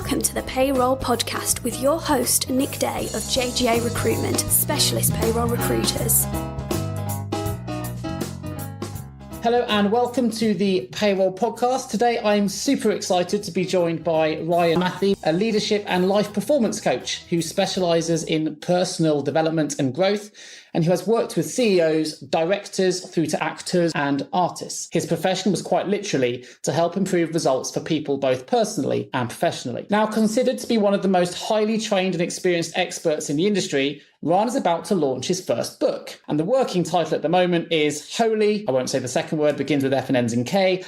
Welcome to the Payroll Podcast with your host, Nick Day of JGA Recruitment, specialist payroll recruiters. Hello and welcome to the Payroll Podcast. Today I'm super excited to be joined by Ryan Mathie, a leadership and life performance coach who specialises in personal development and growth, and who has worked with CEOs, directors, through to actors and artists. His profession was quite literally to help improve results for people both personally and professionally. Now considered to be one of the most highly trained and experienced experts in the industry, Ryan is about to launch his first book. And the working title at the moment is Holy, I won't say the second word, begins with F and ends in K,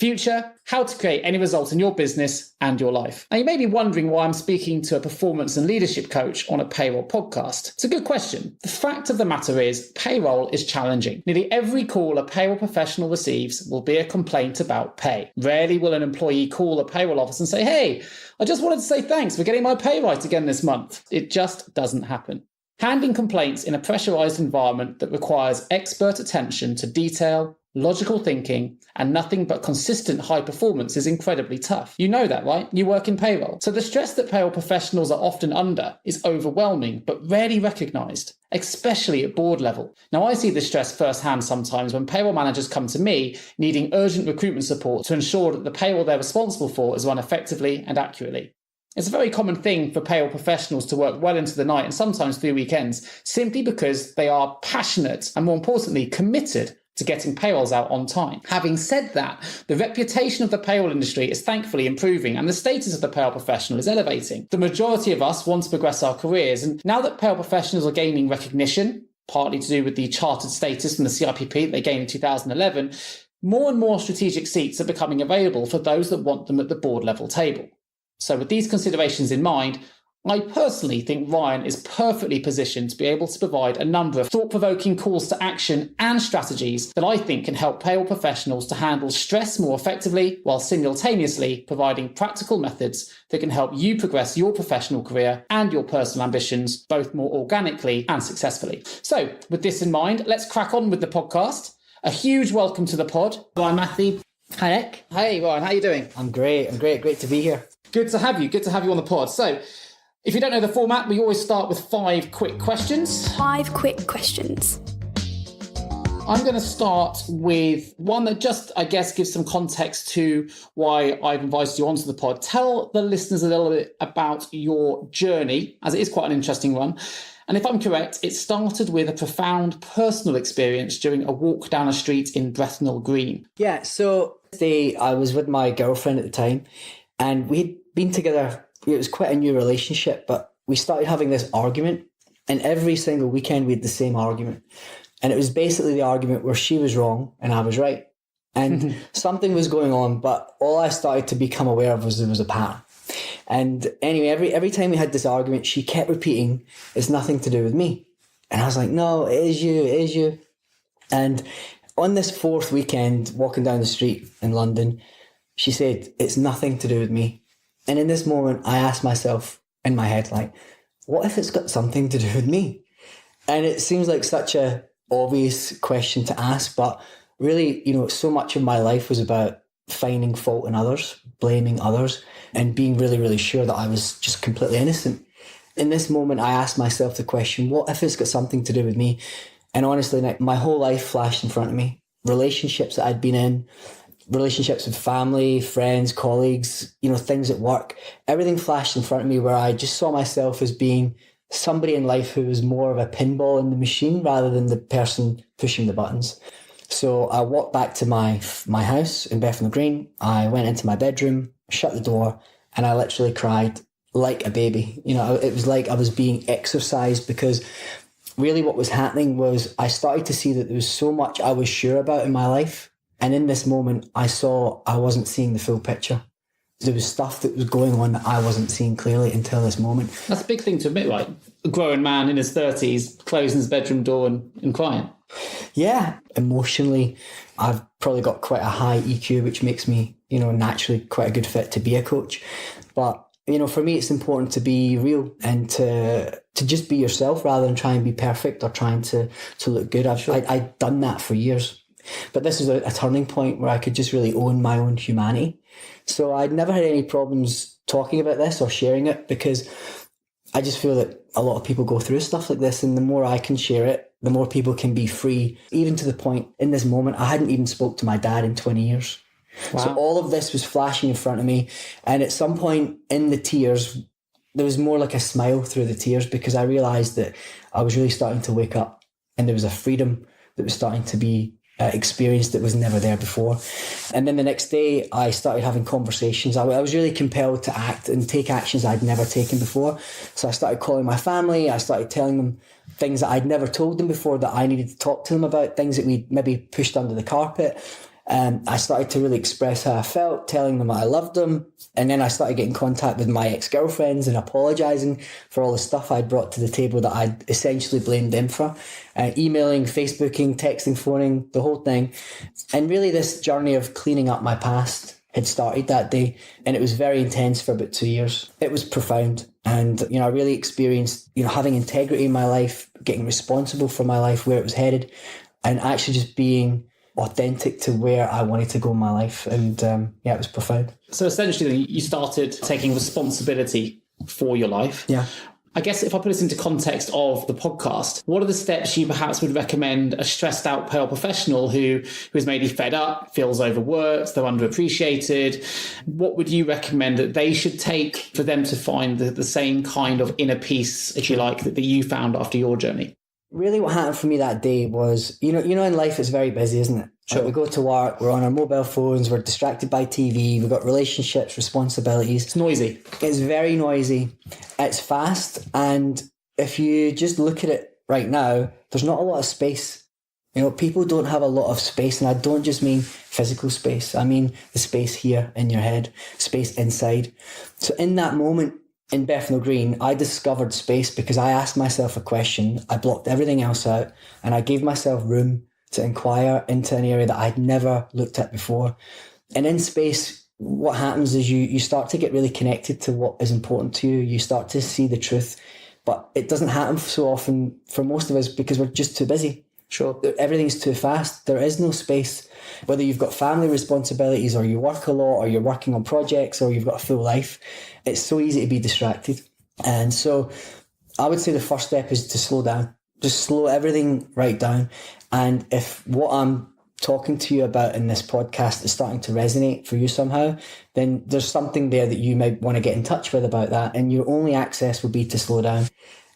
Future, how to create any results in your business and your life. Now you may be wondering why I'm speaking to a performance and leadership coach on a payroll podcast. It's a good question. The fact of the matter is payroll is challenging. Nearly every call a payroll professional receives will be a complaint about pay. Rarely will an employee call a payroll office and say, hey, I just wanted to say thanks for getting my pay right again this month. It just doesn't happen. Handling complaints in a pressurized environment that requires expert attention to detail, logical thinking, and nothing but consistent high performance is incredibly tough. You know that, right? You work in payroll. So the stress that payroll professionals are often under is overwhelming, but rarely recognized, especially at board level. Now, I see this stress firsthand sometimes when payroll managers come to me needing urgent recruitment support to ensure that the payroll they're responsible for is run effectively and accurately. It's a very common thing for payroll professionals to work well into the night and sometimes through weekends, simply because they are passionate and, more importantly, committed to getting payrolls out on time. Having said that, the reputation of the payroll industry is thankfully improving and the status of the payroll professional is elevating. The majority of us want to progress our careers, and now that payroll professionals are gaining recognition, partly to do with the chartered status from the CIPP that they gained in 2011, more and more strategic seats are becoming available for those that want them at the board level table. So with these considerations in mind, I personally think Ryan is perfectly positioned to be able to provide a number of thought-provoking calls to action and strategies that I think can help payroll professionals to handle stress more effectively, while simultaneously providing practical methods that can help you progress your professional career and your personal ambitions, both more organically and successfully. So with this in mind, let's crack on with the podcast. A huge welcome to the pod, Ryan Mathie. Hi, Nick. Hey, Ryan, how are you doing? I'm great. Great to be here. Good to have you on the pod. So, if you don't know the format, we always start with 5 quick questions. 5 quick questions. I'm going to start with one that just, I guess, gives some context to why I've invited you onto the pod. Tell the listeners a little bit about your journey, as it is quite an interesting one. And if I'm correct, it started with a profound personal experience during a walk down a street in Bethnal Green. Yeah, so I was with my girlfriend at the time, and we'd been together. It was quite a new relationship, but we started having this argument, and every single weekend we had the same argument. And it was basically the argument where she was wrong and I was right. And something was going on, but all I started to become aware of was there was a pattern. And anyway, every time we had this argument, she kept repeating, it's nothing to do with me. And I was like, no, it is you. And on this 4th weekend, walking down the street in London, she said, it's nothing to do with me. And in this moment, I asked myself in my head, like, what if it's got something to do with me? And it seems like such a obvious question to ask, but really, so much of my life was about finding fault in others, blaming others, and being really, really sure that I was just completely innocent. In this moment, I asked myself the question, what if it's got something to do with me? And honestly, like, my whole life flashed in front of me. Relationships that I'd been in, relationships with family, friends, colleagues, things at work, everything flashed in front of me where I just saw myself as being somebody in life who was more of a pinball in the machine rather than the person pushing the buttons. So I walked back to my house in Bethnal Green. I went into my bedroom, shut the door, and I literally cried like a baby. It was like I was being exorcised, because really what was happening was I started to see that there was so much I was sure about in my life. And in this moment, I saw I wasn't seeing the full picture. There was stuff that was going on that I wasn't seeing clearly until this moment. That's a big thing to admit, right? A grown man in his 30s, closing his bedroom door and crying. Yeah, emotionally, I've probably got quite a high EQ, which makes me, naturally quite a good fit to be a coach. But, for me, it's important to be real and to just be yourself rather than try and be perfect or trying to look good. I'd done that for years. But this is a turning point where I could just really own my own humanity. So I'd never had any problems talking about this or sharing it, because I just feel that a lot of people go through stuff like this, and the more I can share it, the more people can be free, even to the point in this moment, I hadn't even spoke to my dad in 20 years. Wow. So all of this was flashing in front of me. And at some point in the tears, there was more like a smile through the tears, because I realised that I was really starting to wake up, and there was a freedom that was starting to be experienced that was never there before. And then the next day I started having conversations. I was really compelled to act and take actions I'd never taken before. So I started calling my family. I started telling them things that I'd never told them before that I needed to talk to them about, things that we'd maybe pushed under the carpet. I started to really express how I felt, telling them I loved them. And then I started getting in contact with my ex-girlfriends and apologising for all the stuff I'd brought to the table that I'd essentially blamed them for. Emailing, Facebooking, texting, phoning, the whole thing. And really this journey of cleaning up my past had started that day. And it was very intense for about 2 years. It was profound. And, I really experienced, having integrity in my life, getting responsible for my life, where it was headed, and actually just being authentic to where I wanted to go in my life. And it was profound. So essentially you started taking responsibility for your life. Yeah. I guess if I put this into context of the podcast, what are the steps you perhaps would recommend a stressed out payroll professional who is maybe fed up, feels overworked, they're underappreciated? What would you recommend that they should take for them to find the same kind of inner peace, if you like, that you found after your journey? Really what happened for me that day was, in life it's very busy, isn't it? Sure. Like we go to work, we're on our mobile phones, we're distracted by TV, we've got relationships, responsibilities. It's noisy. It's very noisy. It's fast. And if you just look at it right now, there's not a lot of space. People don't have a lot of space. And I don't just mean physical space. I mean the space here in your head, space inside. So in that moment, in Bethnal Green, I discovered space because I asked myself a question. I blocked everything else out and I gave myself room to inquire into an area that I'd never looked at before. And in space, what happens is you start to get really connected to what is important to you. You start to see the truth, but it doesn't happen so often for most of us because we're just too busy. Sure. Everything's too fast. There is no space. Whether you've got family responsibilities or you work a lot or you're working on projects or you've got a full life, it's so easy to be distracted. And so I would say the first step is to slow down. Just slow everything right down. And if what I'm talking to you about in this podcast is starting to resonate for you somehow, then there's something there that you might want to get in touch with about that. And your only access will be to slow down.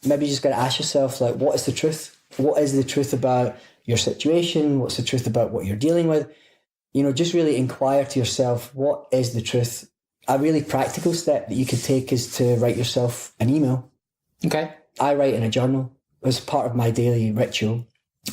Maybe you just got to ask yourself, like, what is the truth? What is the truth about your situation? What's the truth about what you're dealing with? Just really inquire to yourself, what is the truth? A really practical step that you could take is to write yourself an email. Okay. I write in a journal as part of my daily ritual.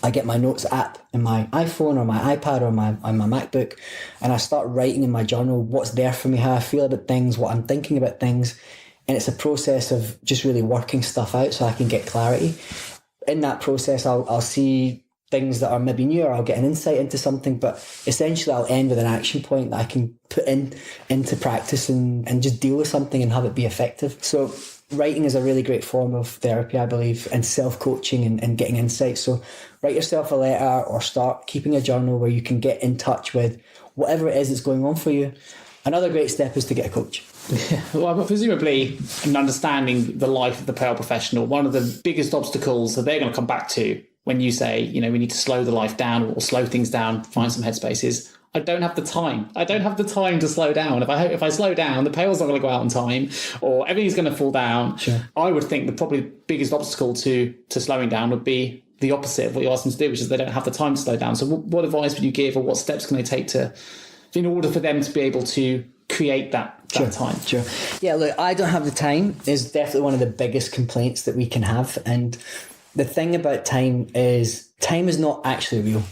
I get my notes app in my iPhone or my iPad or on my MacBook, and I start writing in my journal what's there for me, how I feel about things, what I'm thinking about things. And it's a process of just really working stuff out so I can get clarity. In that process, I'll see things that are maybe new, or I'll get an insight into something, but essentially I'll end with an action point that I can put into practice and just deal with something and have it be effective. So writing is a really great form of therapy, I believe, and self-coaching and getting insights. So write yourself a letter or start keeping a journal where you can get in touch with whatever it is that's going on for you. Another great step is to get a coach. Yeah. Well, presumably, in understanding the life of the payroll professional, one of the biggest obstacles that they're going to come back to when you say, we need to slow the life down or slow things down, find some headspace, is I don't have the time. I don't have the time to slow down. If I slow down, the payroll's not going to go out on time or everything's going to fall down. Sure. I would think the probably biggest obstacle to slowing down would be the opposite of what you asked them to do, which is they don't have the time to slow down. So what advice would you give, or what steps can they take in order for them to be able to create that time? Sure. Yeah, look, I don't have the time is definitely one of the biggest complaints that we can have. And the thing about time is not actually real.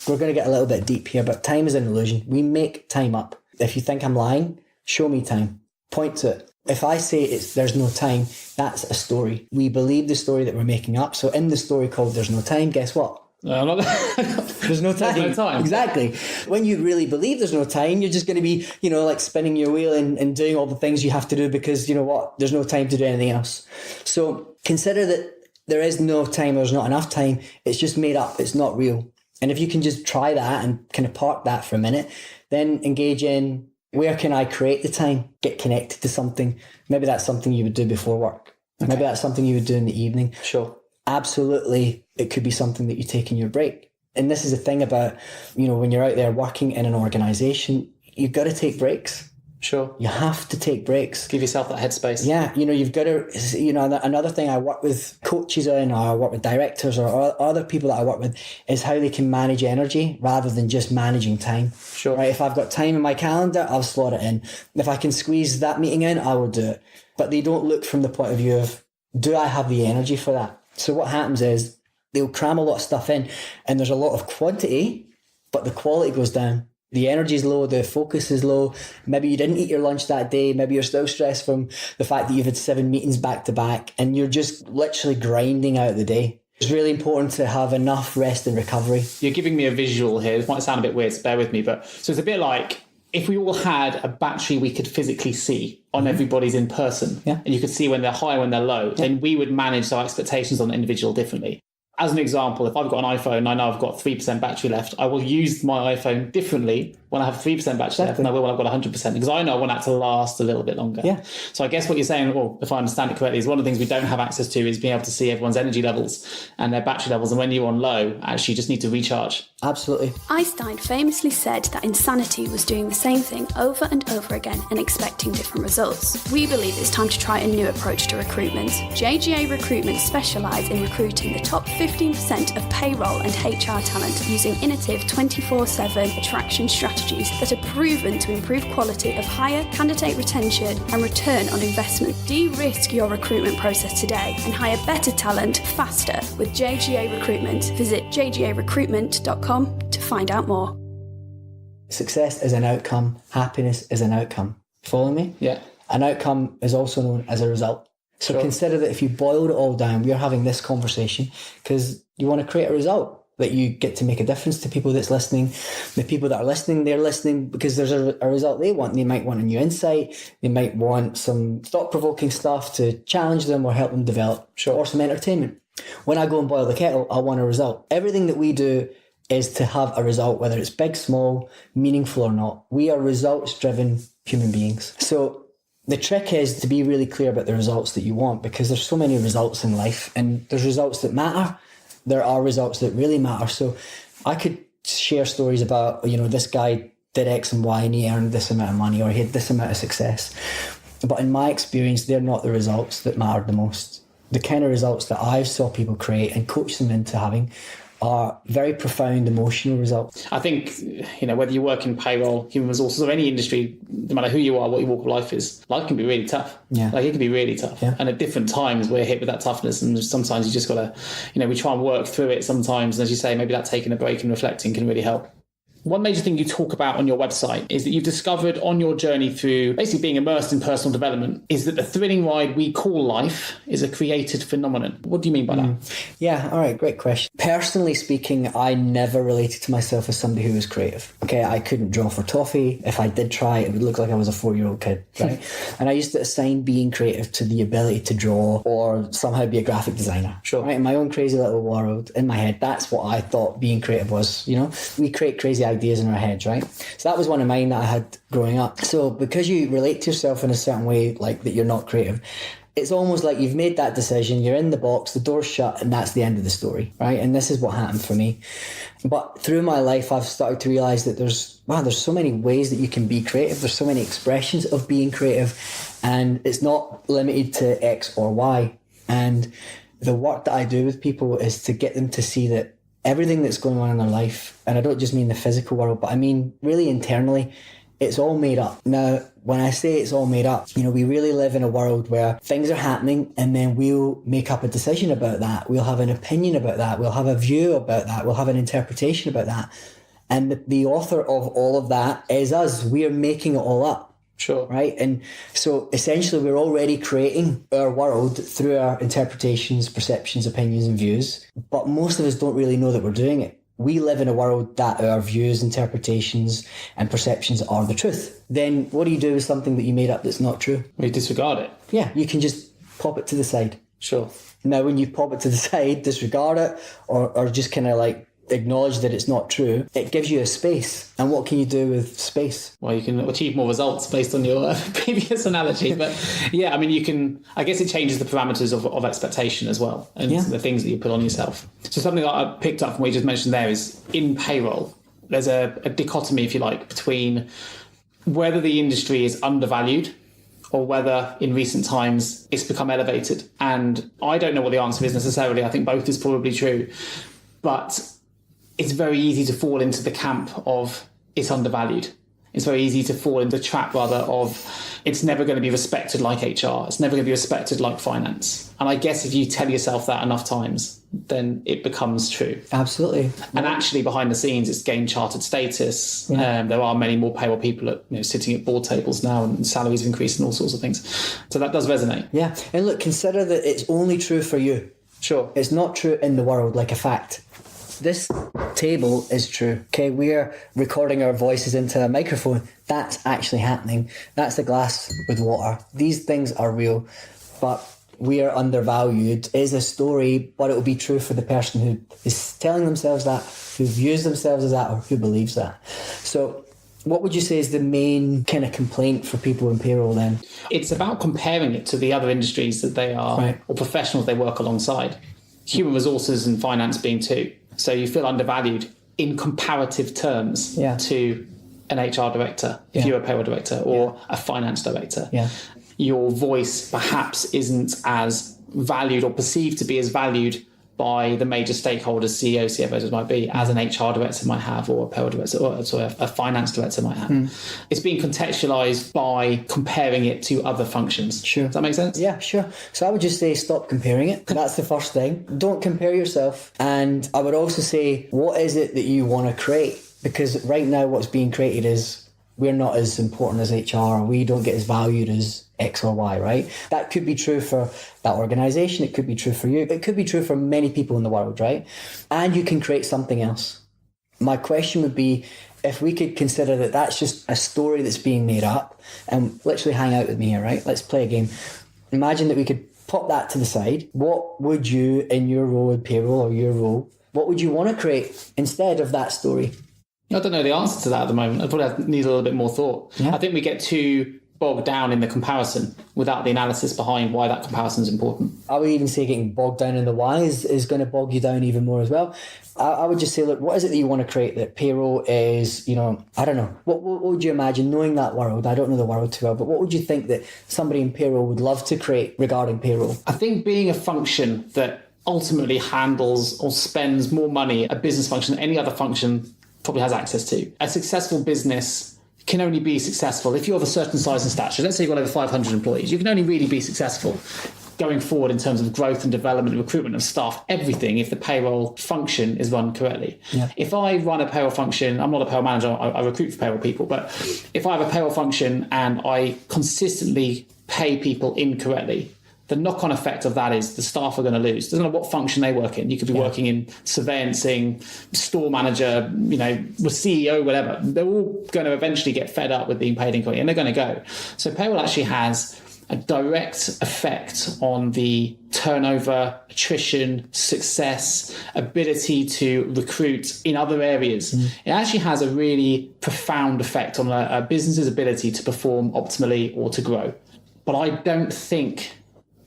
We're going to get a little bit deep here, but time is an illusion. We make time up. If you think I'm lying, show me time. Point to it. If I say there's no time, that's a story. We believe the story that we're making up. So in the story called There's No Time, guess what? There's no time. There's no time. Exactly. When you really believe there's no time, you're just going to be, like spinning your wheel and doing all the things you have to do because, there's no time to do anything else. So consider that there is no time, there's not enough time. It's just made up. It's not real. And if you can just try that and kind of park that for a minute, then engage in Where can I create the time? Get connected to something. Maybe that's something you would do before work. Okay. Maybe that's something you would do in the evening. Sure. Absolutely, it could be something that you take in your break. And this is the thing about, when you're out there working in an organisation, you've got to take breaks. Sure. You have to take breaks. Give yourself that headspace. Yeah, you've got to, another thing I work with coaches in, or I work with directors or other people that I work with, is how they can manage energy rather than just managing time. Sure. Right? If I've got time in my calendar, I'll slot it in. If I can squeeze that meeting in, I will do it. But they don't look from the point of view of, do I have the energy for that? So what happens is they'll cram a lot of stuff in and there's a lot of quantity, but the quality goes down. The energy is low, the focus is low. Maybe you didn't eat your lunch that day. Maybe you're still stressed from the fact that you've had 7 meetings back to back and you're just literally grinding out the day. It's really important to have enough rest and recovery. You're giving me a visual here. This might sound a bit weird, so bear with me. So it's a bit like if we all had a battery we could physically see on everybody's in person, and you could see when they're high, when they're low, then we would manage our expectations on the individual differently. As an example, if I've got an iPhone and I know I've got 3% battery left, I will use my iPhone differently when I have 3% battery left than I will when I've got 100%, because I know I want that to last a little bit longer. Yeah. So I guess what you're saying, well, if I understand it correctly, is one of the things we don't have access to is being able to see everyone's energy levels and their battery levels. And when you're on low, actually you just need to recharge. Absolutely. Einstein famously said that insanity was doing the same thing over and over again and expecting different results. We believe it's time to try a new approach to recruitment. JGA Recruitment specialise in recruiting the top 15% of payroll and HR talent using innovative 24/7 attraction strategies that are proven to improve quality of hire, candidate retention and return on investment. De-risk your recruitment process today and hire better talent faster with JGA Recruitment. Visit jgarecruitment.com to find out more. Success is an outcome. Happiness is an outcome. Follow me? Yeah. An outcome is also known as a result. So consider that if you boiled it all down, we're having this conversation because you want to create a result that you get to make a difference to people that's listening. The people that are listening, they're listening because there's a result they want. They might want a new insight. They might want some thought-provoking stuff to challenge them or help them develop, or some entertainment. When I go and boil the kettle, I want a result. Everything that we do is to have a result, whether it's big, small, meaningful or not. We are results-driven human beings. So the trick is to be really clear about the results that you want, because there's so many results in life and there's results that matter. There are results that really matter. So I could share stories about, this guy did X and Y and he earned this amount of money or he had this amount of success. But in my experience, they're not the results that mattered the most. The kind of results that I saw people create and coach them into having are very profound emotional results. I think, whether you work in payroll, human resources, or any industry, no matter who you are, what your walk of life is, life can be really tough. Yeah. It can be really tough. Yeah. And at different times we're hit with that toughness, and sometimes you just got to, we try and work through it sometimes. And as you say, maybe that taking a break and reflecting can really help. One major thing you talk about on your website is that you've discovered on your journey through basically being immersed in personal development is that the thrilling ride we call life is a created phenomenon. What do you mean by that? Yeah, all right, great question. Personally speaking, I never related to myself as somebody who was creative. Okay, I couldn't draw for toffee. If I did try, it would look like I was a 4-year-old kid, right? And I used to assign being creative to the ability to draw or somehow be a graphic designer. Sure. Right, in my own crazy little world, in my head, that's what I thought being creative was. We create crazy ideas in our heads, right? So that was one of mine that I had growing up. So because you relate to yourself in a certain way, like that you're not creative, it's almost like you've made that decision, you're in the box, the door's shut, and that's the end of the story, right? And this is what happened for me. But through my life, I've started to realise that there's so many ways that you can be creative. There's so many expressions of being creative, and it's not limited to X or Y. And the work that I do with people is to get them to see that everything that's going on in their life, and I don't just mean the physical world, but I mean really internally, it's all made up. Now, when I say it's all made up, we really live in a world where things are happening and then we'll make up a decision about that. We'll have an opinion about that. We'll have a view about that. We'll have an interpretation about that. And the author of all of that is us. We are making it all up. Sure. Right? And so essentially we're already creating our world through our interpretations, perceptions, opinions and views. But most of us don't really know that we're doing it. We live in a world that our views, interpretations and perceptions are the truth. Then what do you do with something that you made up that's not true? We disregard it. Yeah, you can just pop it to the side. Sure. Now, when you pop it to the side, disregard it or just kind of like acknowledge that it's not true, it gives you a space. And what can you do with space? Well, you can achieve more results based on your previous analogy. But yeah, I mean, I guess it changes the parameters of expectation as well, and the things that you put on yourself. So something that I picked up from what you just mentioned there is in payroll, there's a dichotomy, if you like, between whether the industry is undervalued or whether in recent times it's become elevated. And I don't know what the answer is necessarily. I think both is probably true. But it's very easy to fall into the camp of it's undervalued. It's very easy to fall into the trap, rather, of it's never going to be respected like HR. It's never going to be respected like finance. And I guess if you tell yourself that enough times, then it becomes true. Absolutely. And actually, behind the scenes, it's gained chartered status. There are many more payroll people sitting at board tables now, and salaries have increased and all sorts of things. So that does resonate. Yeah. And look, consider that it's only true for you. Sure. It's not true in the world like a fact. This table is true. Okay, we're recording our voices into a microphone. That's actually happening. That's the glass with water. These things are real, but we are undervalued is a story, but it will be true for the person who is telling themselves that, who views themselves as that, or who believes that. So what would you say is the main kind of complaint for people in payroll then? It's about comparing it to the other industries that they are, or professionals they work alongside. Human resources and finance being two. So you feel undervalued in comparative terms to an HR director, if you're a payroll director, or a finance director. Yeah. Your voice perhaps isn't as valued or perceived to be as valued by the major stakeholders, CEOs, CFOs as might be, as an HR director might have, or a payroll director, or a finance director might have. It's being contextualised by comparing it to other functions. Sure. Does that make sense? Yeah, sure. So I would just say stop comparing it. That's the first thing. Don't compare yourself. And I would also say, what is it that you want to create? Because right now what's being created is we're not as important as HR, or we don't get as valued as X or Y, right? That could be true for that organisation. It could be true for you. It could be true for many people in the world, right? And you can create something else. My question would be, if we could consider that that's just a story that's being made up, and literally hang out with me here, right? Let's play a game. Imagine that we could pop that to the side. What would you, in your role in payroll, or your role, what would you want to create instead of that story? I don't know the answer to that at the moment. I probably need a little bit more thought. Yeah. I think we get too bogged down in the comparison without the analysis behind why that comparison is important. I would even say getting bogged down in the why is going to bog you down even more as well. I would just say, look, what is it that you want to create? That payroll is, I don't know. What would you imagine, knowing that world? I don't know the world too well, but what would you think that somebody in payroll would love to create regarding payroll? I think being a function that ultimately handles or spends more money, a business function than any other function probably has access to. A successful business can only be successful if you're of a certain size and stature. Let's say you've got over 500 employees. You can only really be successful going forward in terms of growth and development and recruitment of staff, everything, if the payroll function is run correctly. Yeah. If I run a payroll function, I'm not a payroll manager, I recruit for payroll people, but if I have a payroll function and I consistently pay people incorrectly, the knock-on effect of that is the staff are going to lose. Doesn't matter what function they work in. You could be working in surveillancing, store manager, the CEO, whatever. They're all going to eventually get fed up with being paid incorrectly, and they're going to go. So payroll actually has a direct effect on the turnover, attrition, success, ability to recruit in other areas. It actually has a really profound effect on a business's ability to perform optimally or to grow. But I don't think,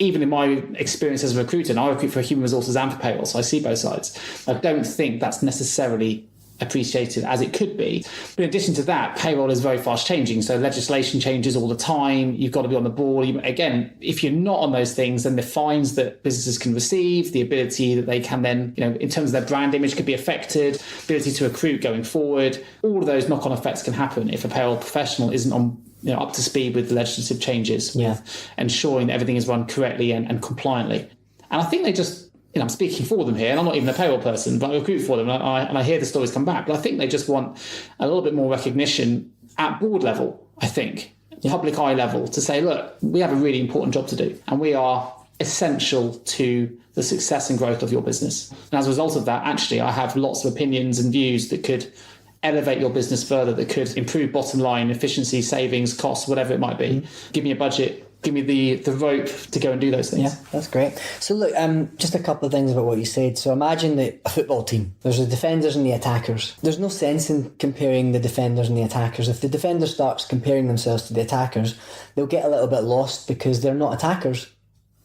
even in my experience as a recruiter, and I recruit for human resources and for payroll, so I see both sides, I don't think that's necessarily appreciated as it could be. But in addition to that, payroll is very fast changing. So legislation changes all the time. You've got to be on the ball. Again, if you're not on those things, then the fines that businesses can receive, the ability that they can then, in terms of their brand image could be affected, ability to recruit going forward, all of those knock-on effects can happen if a payroll professional isn't on up to speed with the legislative changes, with ensuring that everything is run correctly and compliantly. And I think they just, I'm speaking for them here, and I'm not even a payroll person, but I recruit for them, and I hear the stories come back. But I think they just want a little bit more recognition at board level, I think, public eye level, to say, look, we have a really important job to do, and we are essential to the success and growth of your business. And as a result of that, actually, I have lots of opinions and views that could elevate your business further, that could improve bottom line, efficiency, savings, costs, whatever it might be. Give me a budget give me the rope to go and do those things. Yeah, that's great. So look, just a couple of things about what you said. So imagine that a football team, there's the defenders and the attackers. There's no sense in comparing the defenders and the attackers. If the defender starts comparing themselves to the attackers, they'll get a little bit lost because they're not attackers.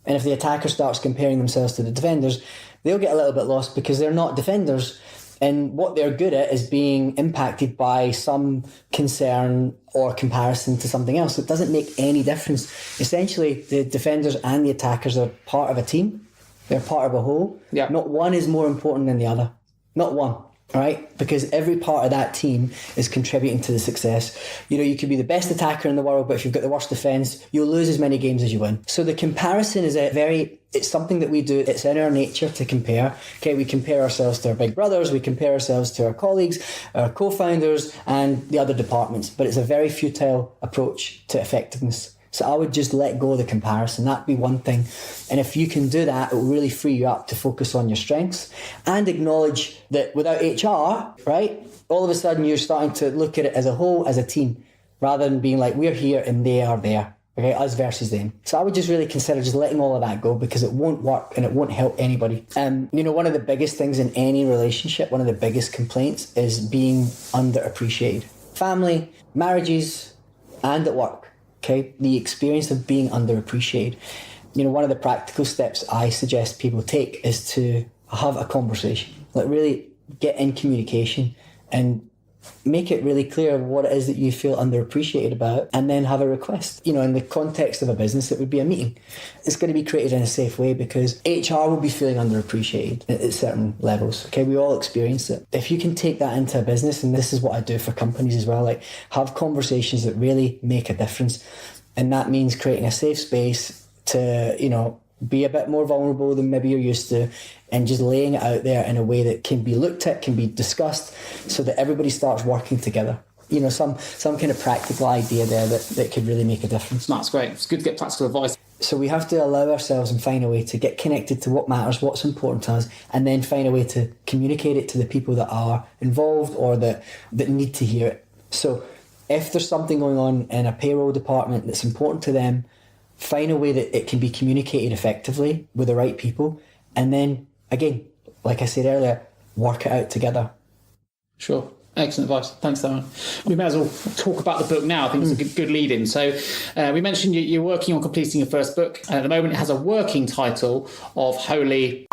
And if the attacker starts comparing themselves to the defenders, they'll get a little bit lost because they're not defenders. And what they're good at is being impacted by some concern or comparison to something else. It doesn't make any difference. Essentially, the defenders and the attackers are part of a team. They're part of a whole. Yeah. Not one is more important than the other. Not one. Right? Because every part of that team is contributing to the success. You know, you could be the best attacker in the world, but if you've got the worst defence, you'll lose as many games as you win. So the comparison is it's something that we do. It's in our nature to compare. Okay, we compare ourselves to our big brothers, we compare ourselves to our colleagues, our co-founders, and the other departments. But it's a very futile approach to effectiveness. So I would just let go of the comparison. That'd be one thing. And if you can do that, it will really free you up to focus on your strengths and acknowledge that without HR, right, all of a sudden you're starting to look at it as a whole, as a team, rather than being like, we're here and they are there. Okay, us versus them. So I would just really consider just letting all of that go because it won't work and it won't help anybody. You know, one of the biggest things in any relationship, one of the biggest complaints is being underappreciated. Family, marriages, and at work. Okay, the experience of being underappreciated. You know, one of the practical steps I suggest people take is to have a conversation. Like really get in communication and make it really clear what it is that you feel underappreciated about, and then have a request. You know, in the context of a business, it would be a meeting. It's going to be created in a safe way because HR will be feeling underappreciated at certain levels. Okay, we all experience it. If you can take that into a business, and this is what I do for companies as well, like have conversations that really make a difference. And that means creating a safe space to, you know, be a bit more vulnerable than maybe you're used to, and just laying it out there in a way that can be looked at, can be discussed, so that everybody starts working together. You know, some kind of practical idea there that could really make a difference. That's great. It's good to get practical advice. So we have to allow ourselves and find a way to get connected to what matters, what's important to us, and then find a way to communicate it to the people that are involved or that need to hear it. So if there's something going on in a payroll department that's important to them, find a way that it can be communicated effectively with the right people, and then, again, like I said earlier, work it out together. Sure. Excellent advice. Thanks, Darren. We may as well talk about the book now. I think it's a good lead in. So we mentioned you're working on completing your first book. And at the moment, it has a working title of Holy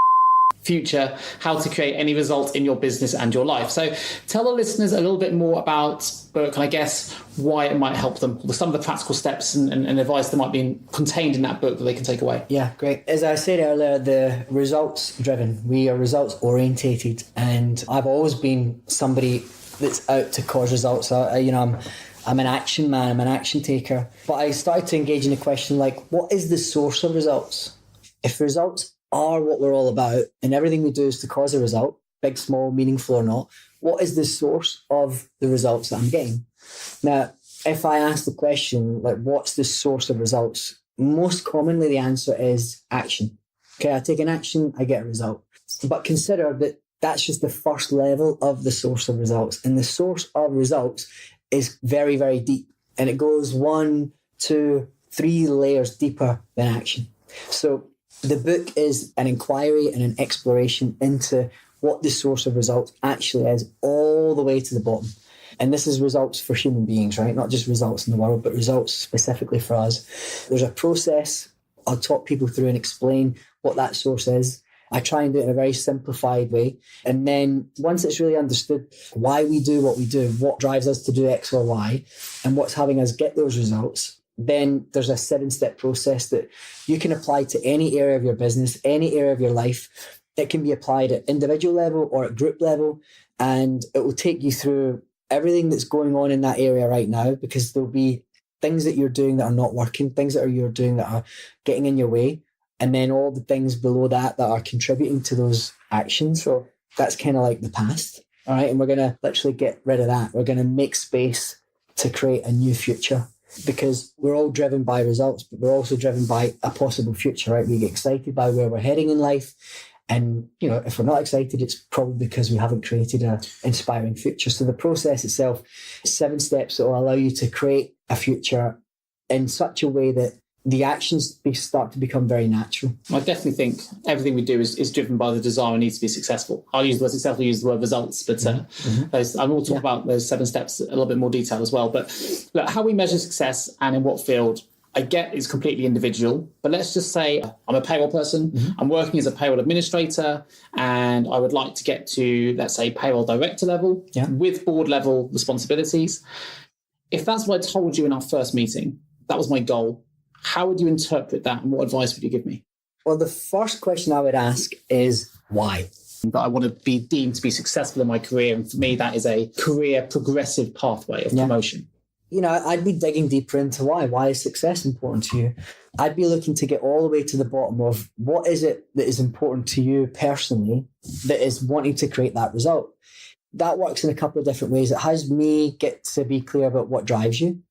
Future, How to Create Any Result in Your Business and Your Life. So tell the listeners a little bit more about the book and I guess why it might help them, some of the practical steps and advice that might be contained in that book that they can take away. Yeah, great. As I said earlier, the results driven. We are results orientated, and I've always been somebody that's out to cause results. I'm an action man, I'm an action taker. But I started to engage in a question like, what is the source of results? If results are what we're all about and everything we do is to cause a result, big, small, meaningful or not, what is the source of the results that I'm getting? Now, if I ask the question, like, what's the source of results? Most commonly the answer is action. Okay, I take an action, I get a result. But consider that that's just the first level of the source of results. And the source of results is very, very deep. And it goes 1, 2, 3 layers deeper than action. So the book is an inquiry and an exploration into what the source of results actually is, all the way to the bottom. And this is results for human beings, right? Not just results in the world, but results specifically for us. There's a process I'll talk people through and explain what that source is. I try and do it in a very simplified way. And then once it's really understood why we do what we do, what drives us to do X or Y, and what's having us get those results, then there's a 7-step process that you can apply to any area of your business, any area of your life. It can be applied at individual level or at group level, and it will take you through everything that's going on in that area right now, because there'll be things that you're doing that are not working, things that you're doing that are getting in your way, and then all the things below that that are contributing to those actions. So that's kind of like the past, all right? And we're going to literally get rid of that. We're going to make space to create a new future, because we're all driven by results, but we're also driven by a possible future, right? We get excited by where we're heading in life. And, you know, if we're not excited, it's probably because we haven't created an inspiring future. So the process itself is 7 steps that will allow you to create a future in such a way that the actions start to become very natural. I definitely think everything we do is driven by the desire and needs to be successful. I'll use the word successful, use the word results, but I will talk about those 7 steps in a little bit more detail as well. But look, how we measure success and in what field, I get is completely individual. But let's just say I'm a payroll person, I'm working as a payroll administrator, and I would like to get to, let's say, payroll director level with board level responsibilities. If that's what I told you in our first meeting, that was my goal, how would you interpret that and what advice would you give me? Well, the first question I would ask is why? That I want to be deemed to be successful in my career. And for me, that is a career progressive pathway of promotion. You know, I'd be digging deeper into why. Why is success important to you? I'd be looking to get all the way to the bottom of what is it that is important to you personally that is wanting to create that result. That works in a couple of different ways. It has me get to be clear about what drives you,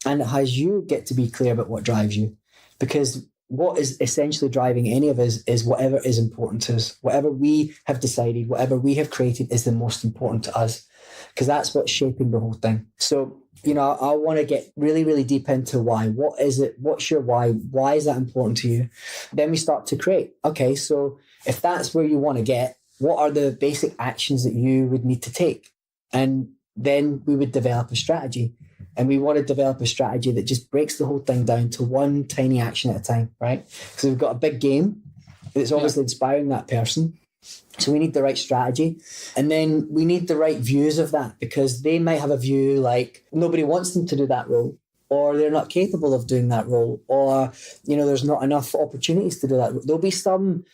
and it has you get to be clear about what drives you. Because what is essentially driving any of us is whatever is important to us. Whatever we have decided, whatever we have created is the most important to us. Because that's what's shaping the whole thing. So, you know, I want to get really, really deep into why. What is it? What's your why? Why is that important to you? Then we start to create. Okay, so if that's where you want to get, what are the basic actions that you would need to take? And then we would develop a strategy. And we want to develop a strategy that just breaks the whole thing down to one tiny action at a time, right? Because we've got a big game that's obviously inspiring that person. So we need the right strategy. And then we need the right views of that, because they might have a view like nobody wants them to do that role, or they're not capable of doing that role, or, you know, there's not enough opportunities to do that. There'll be some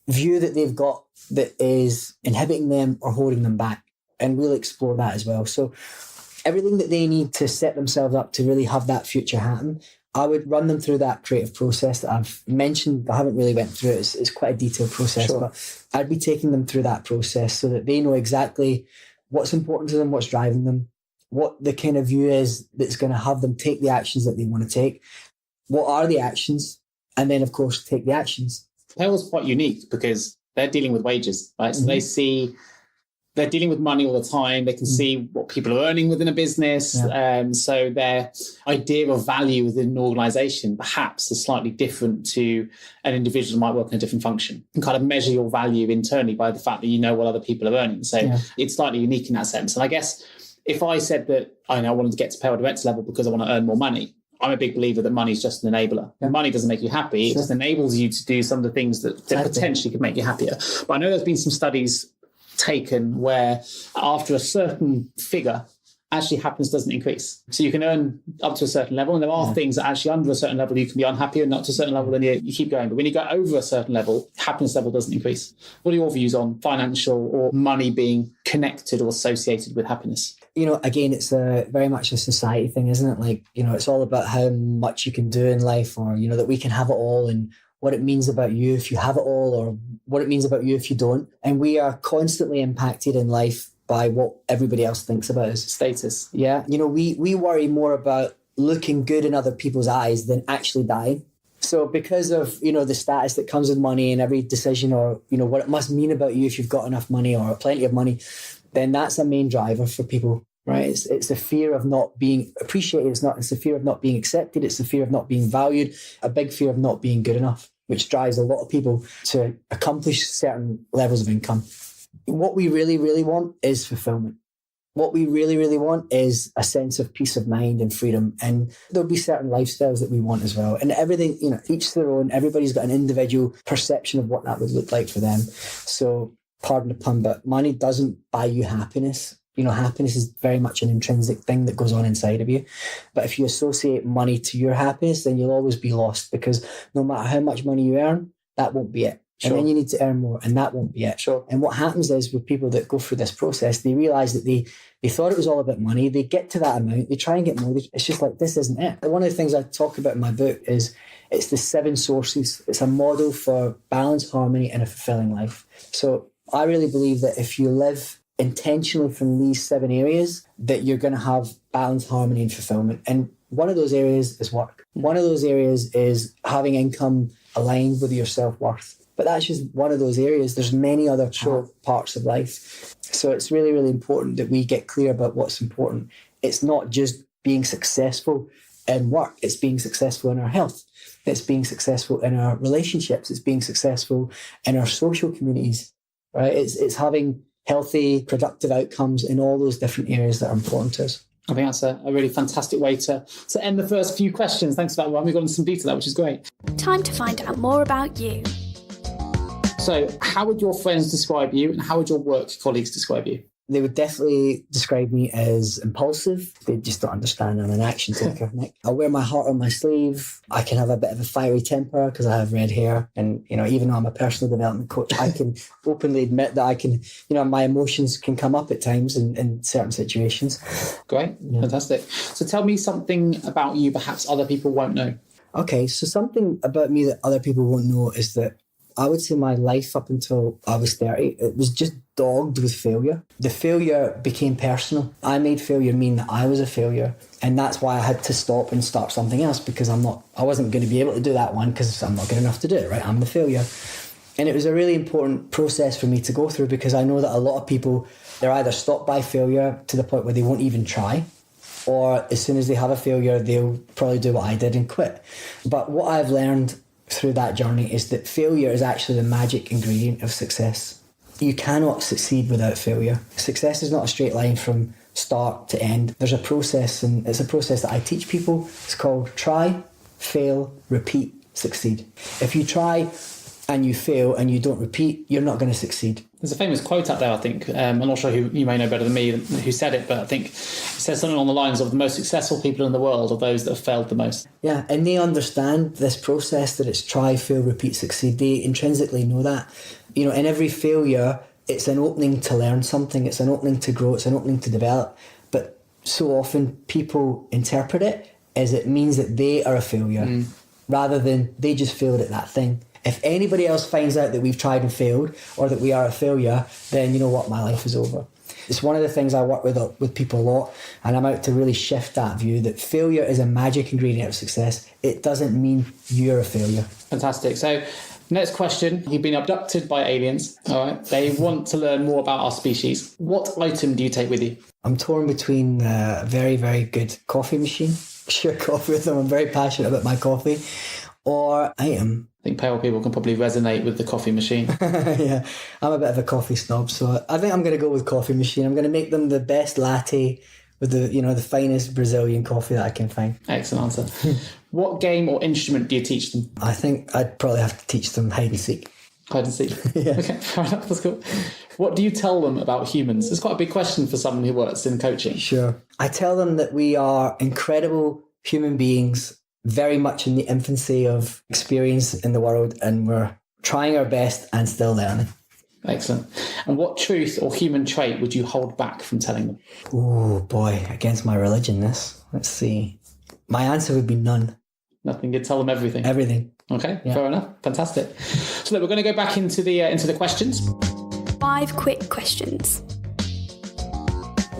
view that they've got that is inhibiting them or holding them back. And we'll explore that as well. So everything that they need to set themselves up to really have that future happen, I would run them through that creative process that I've mentioned. I haven't really went through it. It's quite a detailed process, but I'd be taking them through that process so that they know exactly what's important to them, what's driving them, what the kind of view is that's going to have them take the actions that they want to take. What are the actions? And then, of course, take the actions. Payroll's quite unique because they're dealing with wages, right? So they're dealing with money all the time. They can see what people are earning within a business. So their idea of value within an organisation perhaps is slightly different to an individual who might work in a different function. You can kind of measure your value internally by the fact that you know what other people are earning. So it's slightly unique in that sense. And I guess if I said that I wanted to get to payroll director level because I want to earn more money, I'm a big believer that money is just an enabler. Money doesn't make you happy. It just enables you to do some of the things that potentially could make you happier. But I know there's been some studies taken where after a certain figure, actually happiness doesn't increase. So you can earn up to a certain level, and there are things that actually under a certain level you can be unhappy, and up to a certain level then you keep going. But when you go over a certain level, happiness level doesn't increase. What are your views on financial or money being connected or associated with happiness? You know, again, it's very much a society thing, isn't it? Like, you know, it's all about how much you can do in life, or, you know, that we can have it all, and what it means about you if you have it all, or what it means about you if you don't. And we are constantly impacted in life by what everybody else thinks about us. Status. Yeah. You know, we worry more about looking good in other people's eyes than actually dying. So because of, you know, the status that comes with money and every decision, or, you know, what it must mean about you if you've got enough money or plenty of money, then that's a main driver for people, right? It's the fear of not being appreciated. It's the fear of not being accepted. It's the fear of not being valued, a big fear of not being good enough, which drives a lot of people to accomplish certain levels of income. What we really, really want is fulfillment. What we really, really want is a sense of peace of mind and freedom. And there'll be certain lifestyles that we want as well. And everything, you know, each their own. Everybody's got an individual perception of what that would look like for them. So, pardon the pun, but money doesn't buy you happiness. You know, happiness is very much an intrinsic thing that goes on inside of you. But if you associate money to your happiness, then you'll always be lost, because no matter how much money you earn, that won't be it. Sure. And then you need to earn more, and that won't be it. Sure. And what happens is with people that go through this process, they realise that they thought it was all about money. They get to that amount, they try and get more. It's just like, this isn't it. One of the things I talk about in my book is it's the 7 sources. It's a model for balance, harmony, and a fulfilling life. So I really believe that if you live intentionally from these 7 areas, that you're going to have balance, harmony, and fulfillment. And one of those areas is work. One of those areas is having income aligned with your self-worth. But that's just one of those areas. There's many other parts of life. So it's really, really important that we get clear about what's important. It's not just being successful in work. It's being successful in our health. It's being successful in our relationships. It's being successful in our social communities, right? It's having healthy, productive outcomes in all those different areas that are important to us. I think that's a really fantastic way to end the first few questions. Thanks for that, Ryan. We've gone into some detail, which is great. Time to find out more about you. So how would your friends describe you, and how would your work colleagues describe you? They would definitely describe me as impulsive. They just don't understand I'm an action taker, Nick. I wear my heart on my sleeve. I can have a bit of a fiery temper because I have red hair. And, even though I'm a personal development coach, I can openly admit that I can, my emotions can come up at times in certain situations. Great. Yeah. Fantastic. So tell me something about you perhaps other people won't know. Okay, so something about me that other people won't know is that I would say my life up until I was 30, it was just dogged with failure. The failure became personal. I made failure mean that I was a failure. And that's why I had to stop and start something else, because I wasn't going to be able to do that one because I'm not good enough to do it, right? I'm the failure. And it was a really important process for me to go through, because I know that a lot of people, they're either stopped by failure to the point where they won't even try, or as soon as they have a failure, they'll probably do what I did and quit. But what I've learned through that journey is that failure is actually the magic ingredient of success. You cannot succeed without failure. Success is not a straight line from start to end. There's a process, and it's a process that I teach people. It's called try, fail, repeat, succeed. If you try and you fail and you don't repeat, you're not going to succeed. There's a famous quote out there, I think. I'm not sure who you may know better than me who said it, but I think it says something along the lines of the most successful people in the world are those that have failed the most. Yeah, and they understand this process that it's try, fail, repeat, succeed. They intrinsically know that. In every failure, it's an opening to learn something. It's an opening to grow. It's an opening to develop. But so often people interpret it as it means that they are a failure rather than they just failed at that thing. If anybody else finds out that we've tried and failed, or that we are a failure, then you know what, my life is over. It's one of the things I work with people a lot, and I'm out to really shift that view that failure is a magic ingredient of success. It doesn't mean you're a failure. Very So, next question. You've been abducted by aliens. All right. They want to learn more about our species. What item do you take with you? I'm torn between a very, very good coffee machine. Share coffee with them. I'm very passionate about my coffee. Or item. I think payroll people can probably resonate with the coffee machine. Yeah, I'm a bit of a coffee snob, so I think I'm going to go with coffee machine. I'm going to make them the best latte with the finest Brazilian coffee that I can find. Excellent answer. What game or instrument do you teach them? I think I'd probably have to teach them hide and seek. Hide and seek? Yeah. Okay, fair enough, that's cool. What do you tell them about humans? It's quite a big question for someone who works in coaching. Sure. I tell them that we are incredible human beings, very much in the infancy of experience in the world, and we're trying our best and still learning. Excellent. And what truth or human trait would you hold back from telling them? Oh boy, against my religion, this. Let's see. My answer would be none. Nothing. You'd tell them everything. Everything. Okay, yeah. Fair enough. Fantastic. So look, we're going to go back into the questions. 5 quick questions.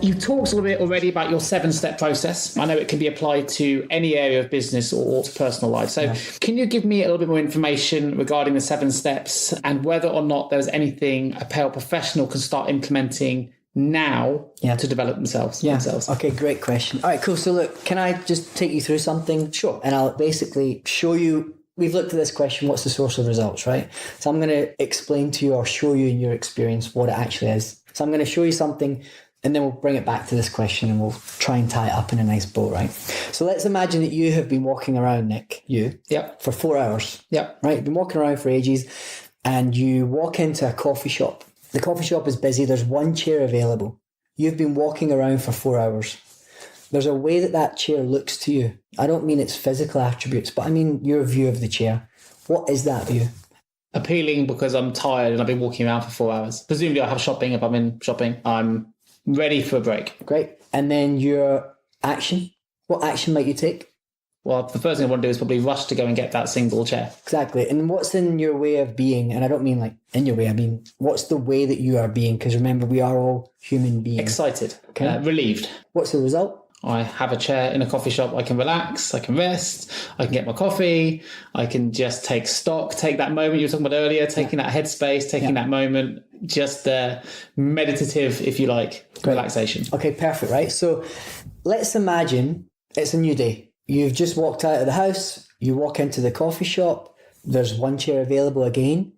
You talked a little bit already about your 7-step process. I know it can be applied to any area of business or to personal life. So Can you give me a little bit more information regarding the 7 steps and whether or not there's anything a payroll professional can start implementing now to develop themselves? Okay, great question. All right, cool. So look, can I just take you through something? Sure. And I'll basically show you, we've looked at this question, what's the source of results, right? So I'm going to explain to you or show you in your experience what it actually is. So I'm going to show you something, and then we'll bring it back to this question and we'll try and tie it up in a nice bow, right? So let's imagine that you have been walking around, Nick, for 4 hours. Yep. Right? You've been walking around for ages and you walk into a coffee shop. The coffee shop is busy. There's one chair available. You've been walking around for 4 hours. There's a way that chair looks to you. I don't mean its physical attributes, but I mean your view of the chair. What is that view? Appealing because I'm tired and I've been walking around for 4 hours. Presumably I have shopping. If I'm in shopping, I'm ready for a break. Great. And then your action. What action might you take? Well, the first thing I want to do is probably rush to go and get that single chair. Exactly. And what's in your way of being? And I don't mean like in your way. I mean, what's the way that you are being? Because remember, we are all human beings. Excited. Okay. Relieved. What's the result? I have a chair in a coffee shop. I can relax. I can rest. I can get my coffee. I can just take stock, take that moment you were talking about earlier, taking that headspace, taking that moment, just meditative, if you like, relaxation. Okay, perfect, right? So let's imagine it's a new day. You've just walked out of the house, you walk into the coffee shop, there's one chair available again,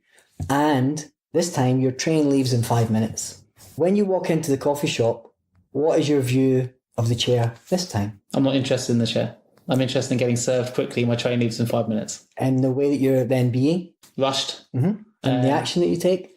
and this time your train leaves in 5 minutes. When you walk into the coffee shop, what is your view of the chair this time? I'm not interested in the chair. I'm interested in getting served quickly. My train leaves in 5 minutes. And the way that you're then being? Rushed. Mm-hmm. And the action that you take?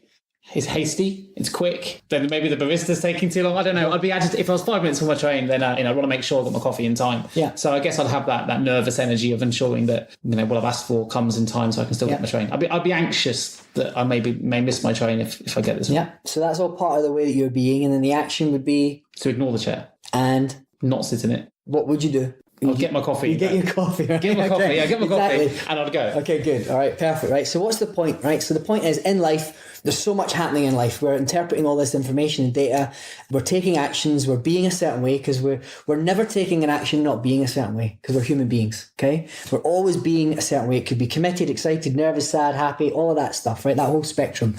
It's hasty, it's quick, then maybe the barista's taking too long. I don't know. I'd be agitated. If I was 5 minutes from my train, then I want to make sure I got my coffee in time. Yeah. So I guess I'd have that nervous energy of ensuring that what I've asked for comes in time so I can still get my train. I'd be anxious that I may miss my train if I get this. Yeah. So that's all part of the way that you're being, and then the action would be to ignore the chair and not sit in it. What would you do? I'll get my coffee. You get your coffee. Right? Get my coffee. Okay. Yeah, get my Exactly. coffee, and I'd go. Okay, good. All right, perfect. Right. So what's the point? Right. So the point is, in life, there's so much happening in life. We're interpreting all this information and data. We're taking actions. We're being a certain way because we're never taking an action not being a certain way because we're human beings. Okay. We're always being a certain way. It could be committed, excited, nervous, sad, happy, all of that stuff. Right. That whole spectrum.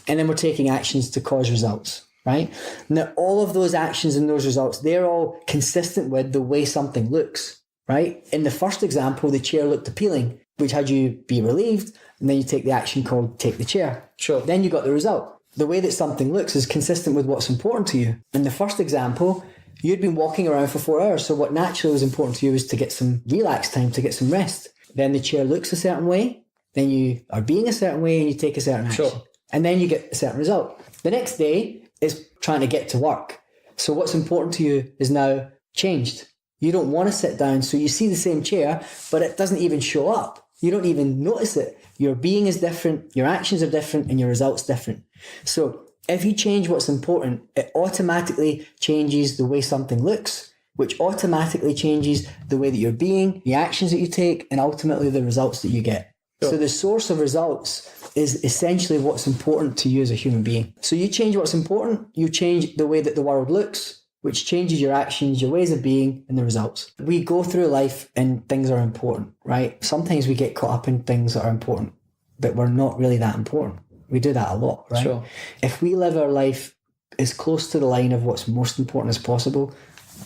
And then we're taking actions to cause results. Right. Now, all of those actions and those results, they're all consistent with the way something looks. Right? In the first example, the chair looked appealing, which had you be relieved, and then you take the action called take the chair. Sure. Then you got the result. The way that something looks is consistent with what's important to you. In the first example, you'd been walking around for 4 hours, so what naturally was important to you is to get some relax time, to get some rest. Then the chair looks a certain way, then you are being a certain way, and you take a certain action. Sure. And then you get a certain result. The next day is trying to get to work. So what's important to you is now changed. You don't want to sit down, so you see the same chair, but it doesn't even show up. You don't even notice it. Your being is different, your actions are different, and your results different. So if you change what's important, it automatically changes the way something looks, which automatically changes the way that you're being, the actions that you take, and ultimately the results that you get. Sure. So the source of results is essentially what's important to you as a human being. So you change what's important, you change the way that the world looks, which changes your actions, your ways of being, and the results. We go through life and things are important, right? Sometimes we get caught up in things that are important, but we're not really that important. We do that a lot, right? Sure. If we live our life as close to the line of what's most important as possible,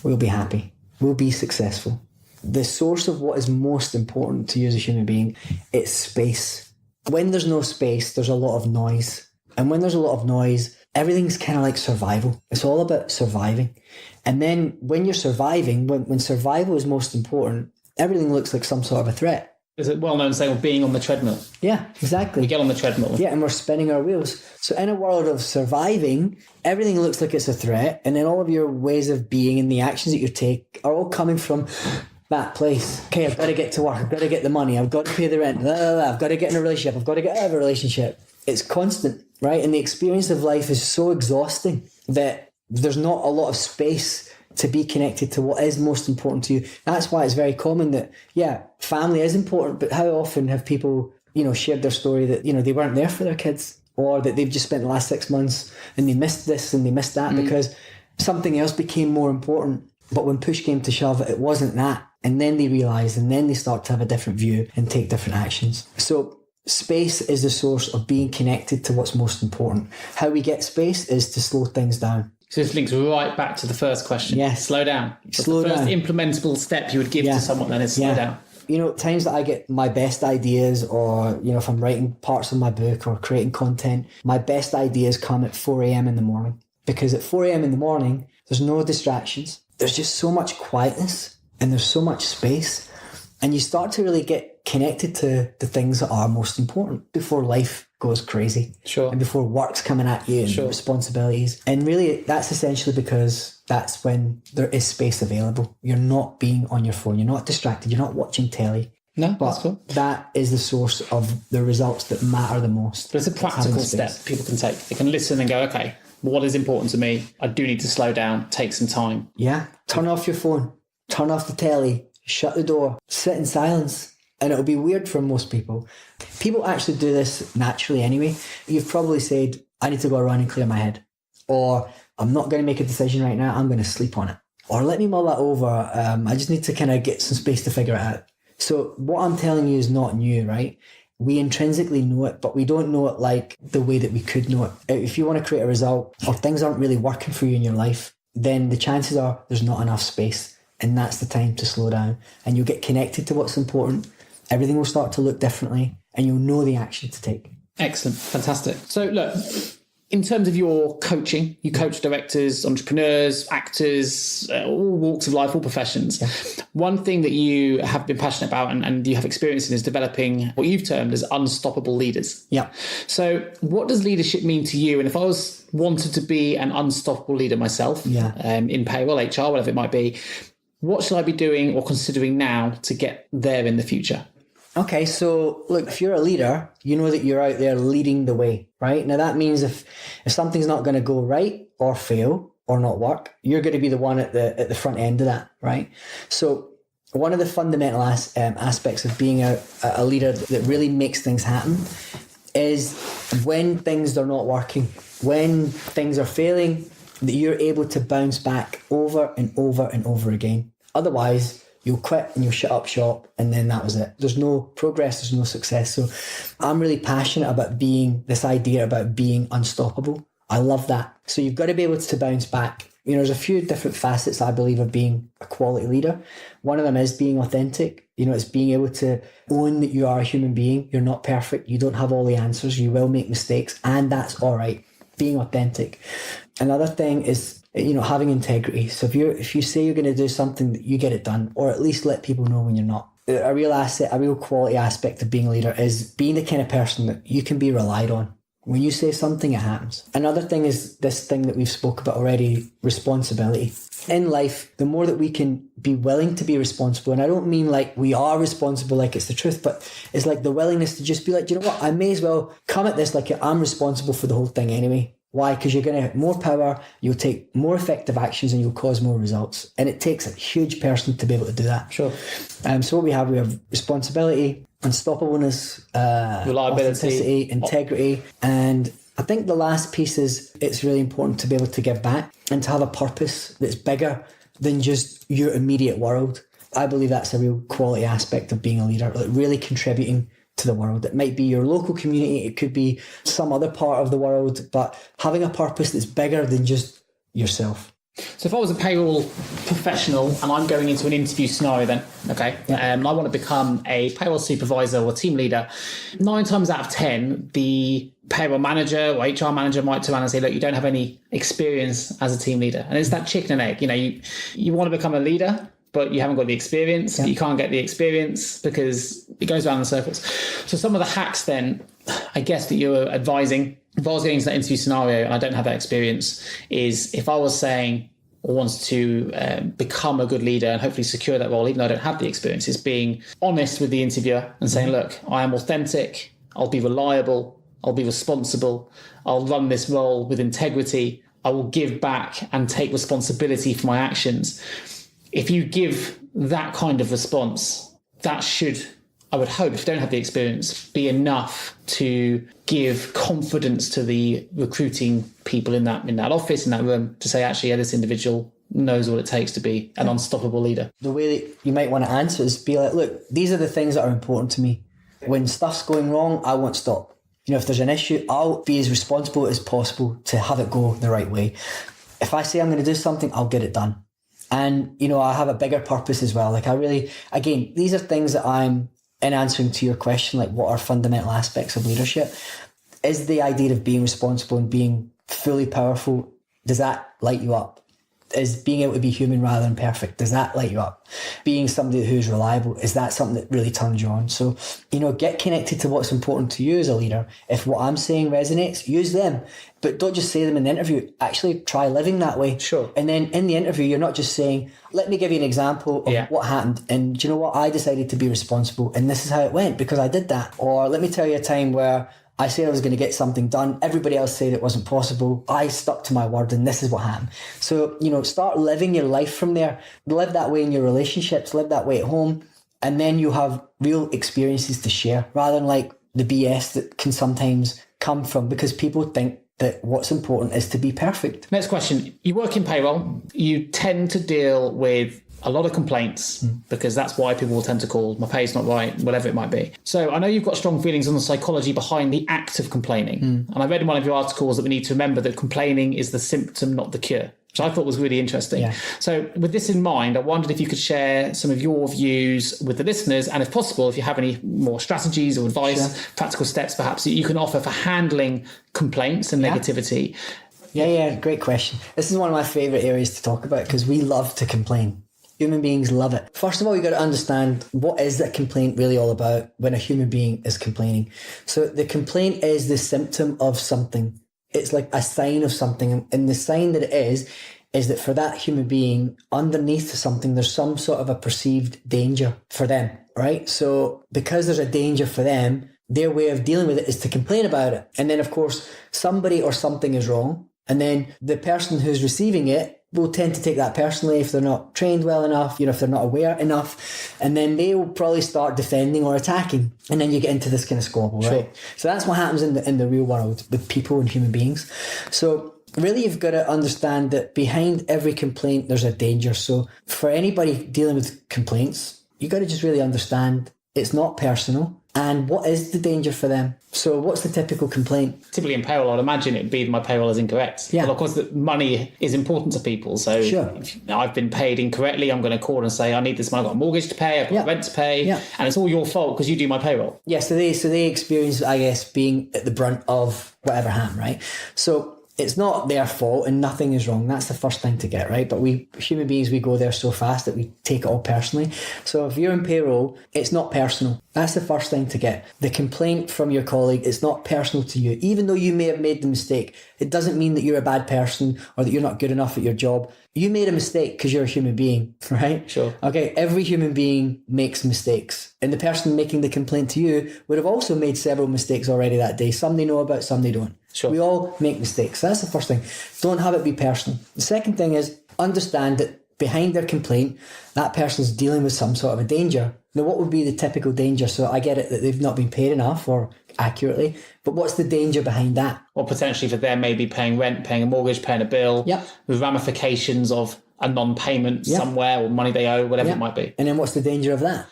we'll be happy. We'll be successful. The source of what is most important to you as a human being, it's space. When there's no space, there's a lot of noise. And when there's a lot of noise, everything's kind of like survival. It's all about surviving. And then when you're surviving, when survival is most important, everything looks like some sort of a threat. Is it well-known saying of being on the treadmill? Yeah, exactly. We get on the treadmill. Yeah, and we're spinning our wheels. So in a world of surviving, everything looks like it's a threat. And then all of your ways of being and the actions that you take are all coming from that place. Okay, I've got to get to work. I've got to get the money. I've got to pay the rent. I've got to get in a relationship. I've got to get out of a relationship. It's constant, right? And the experience of life is so exhausting that there's not a lot of space to be connected to what is most important to you. That's why it's very common that, yeah, family is important, but how often have people, shared their story that, they weren't there for their kids, or that they've just spent the last 6 months and they missed this and they missed that because something else became more important. But when push came to shove, it wasn't that. And then they realised, and then they start to have a different view and take different actions. So space is the source of being connected to what's most important. How we get space is to slow things down. So this links right back to the first question. Yes. Slow down. Slow the first down. implementable step you would give to someone then is slow down. Times that I get my best ideas, or, if I'm writing parts of my book or creating content, my best ideas come at 4 a.m. in the morning. Because at 4 a.m. in the morning, there's no distractions. There's just so much quietness and there's so much space. And you start to really get connected to the things that are most important before life goes crazy. Sure. And before work's coming at you and responsibilities. And really, that's essentially because that's when there is space available. You're not being on your phone. You're not distracted. You're not watching telly. No, but that's cool. That is the source of the results that matter the most. But it's a practical step people can take. They can listen and go, okay, what is important to me? I do need to slow down, take some time. Yeah. Turn off your phone. Turn off the telly. Shut the door. Sit in silence. And it'll be weird for most people. People actually do this naturally anyway. You've probably said, I need to go around and clear my head. Or, I'm not going to make a decision right now. I'm going to sleep on it. Or, let me mull that over. I just need to kind of get some space to figure it out. So what I'm telling you is not new, right? We intrinsically know it, but we don't know it like the way that we could know it. If you want to create a result or things aren't really working for you in your life, then the chances are there's not enough space. And that's the time to slow down. And you'll get connected to what's important. Everything will start to look differently and you'll know the action to take. Excellent. Fantastic. So look, in terms of your coaching, you coach directors, entrepreneurs, actors, all walks of life, all professions. Yeah. One thing that you have been passionate about and you have experience in is developing what you've termed as unstoppable leaders. Yeah. So what does leadership mean to you? And if I wanted to be an unstoppable leader myself, in payroll, HR, whatever it might be, what should I be doing or considering now to get there in the future? Okay, so look, if you're a leader, you know that you're out there leading the way, right? Now that means if something's not going to go right or fail or not work, you're going to be the one at the front end of that, right? So one of the fundamental aspects of being a leader that really makes things happen is when things are not working, when things are failing, that you're able to bounce back over and over and over again. Otherwise, you'll quit and you'll shut up shop and then that was it. There's no progress, there's no success. So I'm really passionate about this idea about being unstoppable. I love that. So you've got to be able to bounce back. There's a few different facets, I believe, of being a quality leader. One of them is being authentic. It's being able to own that you are a human being. You're not perfect. You don't have all the answers. You will make mistakes and that's all right. Being authentic. Another thing is having integrity. So if you say you're going to do something, that you get it done, or at least let people know when you're not. A real asset, a real quality aspect of being a leader is being the kind of person that you can be relied on. When you say something, it happens. Another thing is this thing that we've spoke about already, responsibility. In life, the more that we can be willing to be responsible, and I don't mean like we are responsible like it's the truth, but it's like the willingness to just be like, you know what, I may as well come at this like I'm responsible for the whole thing anyway. Why? Because you're going to have more power, you'll take more effective actions and you'll cause more results. And it takes a huge person to be able to do that. Sure. So what we have responsibility, unstoppableness, reliability, authenticity, integrity. And I think the last piece is it's really important to be able to give back and to have a purpose that's bigger than just your immediate world. I believe that's a real quality aspect of being a leader, like really contributing to the world. It might be your local community, it could be some other part of the world, but having a purpose that's bigger than just yourself. So if I was a payroll professional and I'm going into an interview scenario then, okay, I want to become a payroll supervisor or team leader, 9 times out of 10, the payroll manager or HR manager might turn around and say, look, you don't have any experience as a team leader. And it's that chicken and egg, you want to become a leader, but you haven't got the experience. Yeah. You can't get the experience because it goes around in circles. So some of the hacks then, I guess, that you're advising, if I was getting into that interview scenario and I don't have that experience, is if I was saying or wants to become a good leader and hopefully secure that role, even though I don't have the experience, is being honest with the interviewer and saying, look, I am authentic, I'll be reliable, I'll be responsible, I'll run this role with integrity, I will give back and take responsibility for my actions. If you give that kind of response, that should, I would hope, if you don't have the experience, be enough to give confidence to the recruiting people in that office, in that room, to say, actually, this individual knows what it takes to be an unstoppable leader. The way that you might want to answer is be like, look, these are the things that are important to me. When stuff's going wrong, I won't stop. If there's an issue, I'll be as responsible as possible to have it go the right way. If I say I'm going to do something, I'll get it done. And, I have a bigger purpose as well. Like again, these are things that I'm, in answering to your question, like what are fundamental aspects of leadership, is the idea of being responsible and being fully powerful. Does that light you up? Is being able to be human rather than perfect, does that light you up? Being somebody who's reliable, is that something that really turns you on? So, get connected to what's important to you as a leader. If what I'm saying resonates, use them. But don't just say them in the interview. Actually try living that way. Sure. And then in the interview, you're not just saying, let me give you an example of what happened. And do you know what? I decided to be responsible and this is how it went because I did that. Or let me tell you a time where I said I was going to get something done. Everybody else said it wasn't possible. I stuck to my word and this is what happened. So, start living your life from there. Live that way in your relationships, live that way at home. And then you have real experiences to share rather than like the BS that can sometimes come from because people think that what's important is to be perfect. Next question. You work in payroll. You tend to deal with a lot of complaints because that's why people will tend to call, my pay's not right, whatever it might be. So I know you've got strong feelings on the psychology behind the act of complaining. And I read in one of your articles that we need to remember that complaining is the symptom, not the cure. which I thought was really interesting. Yeah. So with this in mind, I wondered if you could share some of your views with the listeners, and if possible, if you have any more strategies or advice, practical steps perhaps that you can offer for handling complaints and negativity. Yeah, great question. This is one of my favourite areas to talk about because we love to complain. Human beings love it. First of all, you got to understand what is that complaint really all about when a human being is complaining. So the complaint is the symptom of something. It's like a sign of something. And the sign that it is that for that human being, underneath something, there's some sort of a perceived danger for them, right? So because there's a danger for them, their way of dealing with it is to complain about it. And then, of course, somebody or something is wrong. And then the person who's receiving it will tend to take that personally if they're not trained well enough, if they're not aware enough. And then they will probably start defending or attacking. And then you get into this kind of squabble, right? So that's what happens in the real world with people and human beings. So really, you've got to understand that behind every complaint, there's a danger. So for anybody dealing with complaints, you got to just really understand it's not personal. And what is the danger for them? So what's the typical complaint? Typically in payroll, I'd imagine it'd be my payroll is incorrect. Yeah. Well, of course, money is important to people. So if I've been paid incorrectly, I'm going to call and say, I need this money. I've got a mortgage to pay, I've got rent to pay. Yeah. And it's all your fault because you do my payroll. Yeah, so they experience, I guess, being at the brunt of whatever happened, right? So it's not their fault and nothing is wrong. That's the first thing to get, right? But we human beings, we go there so fast that we take it all personally. So if you're in payroll, it's not personal. That's the first thing to get. The complaint from your colleague is not personal to you. Even though you may have made the mistake, it doesn't mean that you're a bad person or that you're not good enough at your job. You made a mistake because you're a human being, right? Sure. Okay, every human being makes mistakes. And the person making the complaint to you would have also made several mistakes already that day. Some they know about, some they don't. Sure. We all make mistakes. So that's the first thing. Don't have it be personal. The second thing is understand that behind their complaint, that person's dealing with some sort of a danger. Now, what would be the typical danger? So I get it that they've not been paid enough or accurately, but what's the danger behind that? Or potentially for them, maybe paying rent, paying a mortgage, paying a bill, with ramifications of a non-payment somewhere or money they owe, whatever it might be. And then what's the danger of that?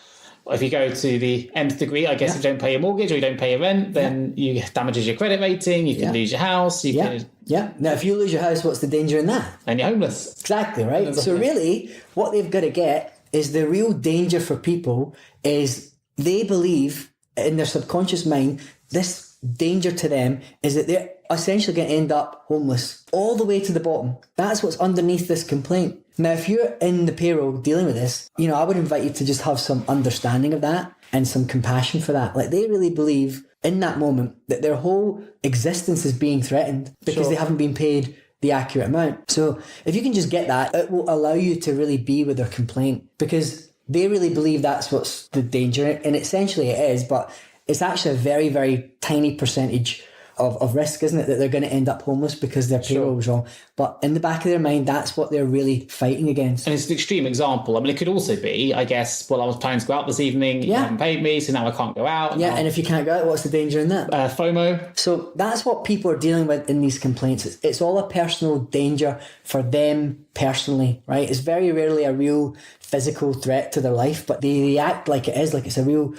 If you go to the nth degree, I guess if you don't pay your mortgage or you don't pay your rent, then you damages your credit rating, you can lose your house. Yeah. Now, if you lose your house, what's the danger in that? And you're homeless. Exactly, right? So really, what they've got to get is the real danger for people is they believe in their subconscious mind, this danger to them is that they're essentially going to end up homeless all the way to the bottom. That's what's underneath this complaint. Now, if you're in the payroll dealing with this, I would invite you to just have some understanding of that and some compassion for that. Like they really believe in that moment that their whole existence is being threatened because they haven't been paid the accurate amount. So if you can just get that, it will allow you to really be with their complaint because they really believe that's what's the danger. And essentially it is, but it's actually a very, very tiny percentage of risk, isn't it, that they're going to end up homeless because their payroll was wrong. But in the back of their mind, that's what they're really fighting against. And it's an extreme example. I mean, it could also be, I guess, I was planning to go out this evening, you haven't paid me, so now I can't go out. Yeah, and if you can't go out, what's the danger in that? FOMO. So that's what people are dealing with in these complaints. It's all a personal danger for them personally, right? It's very rarely a real physical threat to their life, but they act like it is, like it's a real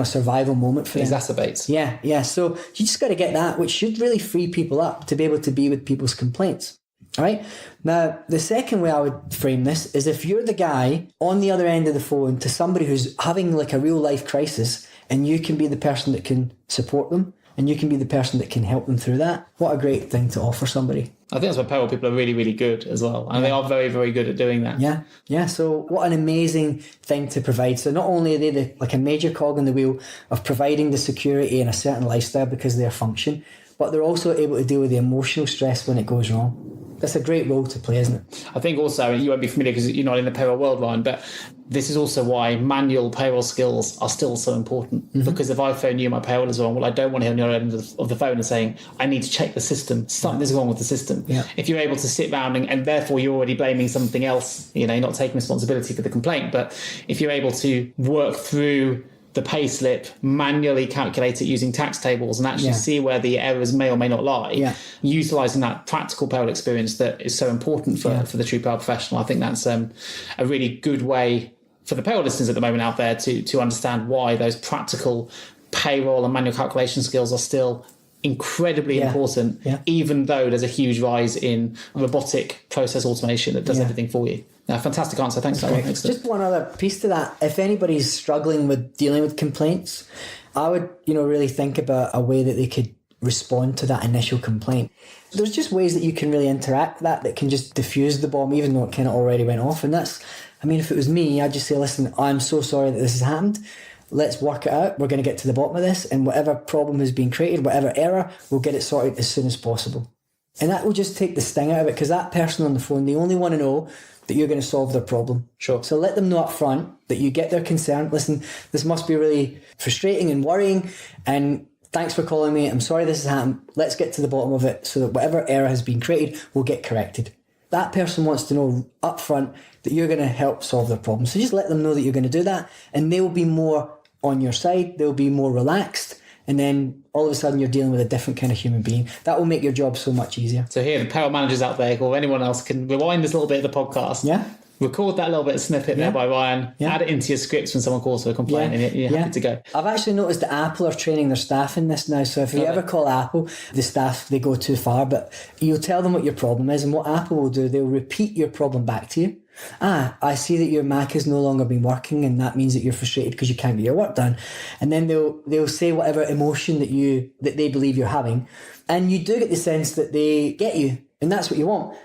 survival moment for them. Exacerbates. Yeah. So you just got to get that, which should really free people up to be able to be with people's complaints. All right. Now, the second way I would frame this is if you're the guy on the other end of the phone to somebody who's having like a real life crisis and you can be the person that can support them and you can be the person that can help them through that. What a great thing to offer somebody. I think that's where payroll people are really, really good as well. And they are very, very good at doing that. Yeah. So what an amazing thing to provide. So not only are they like a major cog in the wheel of providing the security in a certain lifestyle because of their function, but they're also able to deal with the emotional stress when it goes wrong. That's a great role to play, isn't it? I think also, you won't be familiar because you're not in the payroll world, Ryan, but this is also why manual payroll skills are still so important. Mm-hmm. Because if I phone you, my payroll is wrong, I don't want to hear on the other end of the phone and saying, I need to check the system. Something's wrong with the system. Yeah. If you're able to sit round and therefore you're already blaming something else, you're not taking responsibility for the complaint, but if you're able to work through the pay slip, manually calculate it using tax tables and actually see where the errors may or may not lie, utilising that practical payroll experience that is so important for the true payroll professional. I think that's a really good way for the payroll listeners at the moment out there to understand why those practical payroll and manual calculation skills are still incredibly important, even though there's a huge rise in robotic process automation that does everything for you. Now, fantastic answer. Thanks for that one. Just one other piece to that. If anybody's struggling with dealing with complaints, I would, really think about a way that they could respond to that initial complaint. There's just ways that you can really interact that can just diffuse the bomb, even though it kind of already went off. And that's, if it was me, I'd just say, listen, I'm so sorry that this has happened. Let's work it out. We're going to get to the bottom of this, and whatever problem has been created, whatever error, we'll get it sorted as soon as possible. And that will just take the sting out of it, because that person on the phone, they only want to know that you're going to solve their problem. Sure. So let them know up front that you get their concern. Listen, this must be really frustrating and worrying, and thanks for calling me. I'm sorry this has happened. Let's get to the bottom of it so that whatever error has been created will get corrected. That person wants to know up front that you're going to help solve their problem. So just let them know that you're going to do that, and they will be more on your side. They'll be more relaxed. And then all of a sudden you're dealing with a different kind of human being. That will make your job so much easier. So here, the payroll managers out there or anyone else can rewind this little bit of the podcast. Yeah. Record that little bit of snippet there by Ryan. Yeah. Add it into your scripts when someone calls for a complaint and you're happy to go. I've actually noticed that Apple are training their staff in this now. So if you ever call Apple, the staff, they go too far. But you'll tell them what your problem is. And what Apple will do, they'll repeat your problem back to you. I see that your Mac has no longer been working, and that means that you're frustrated because you can't get your work done. And then they'll say whatever emotion that they believe you're having, and you do get the sense that they get you, and that's what you want.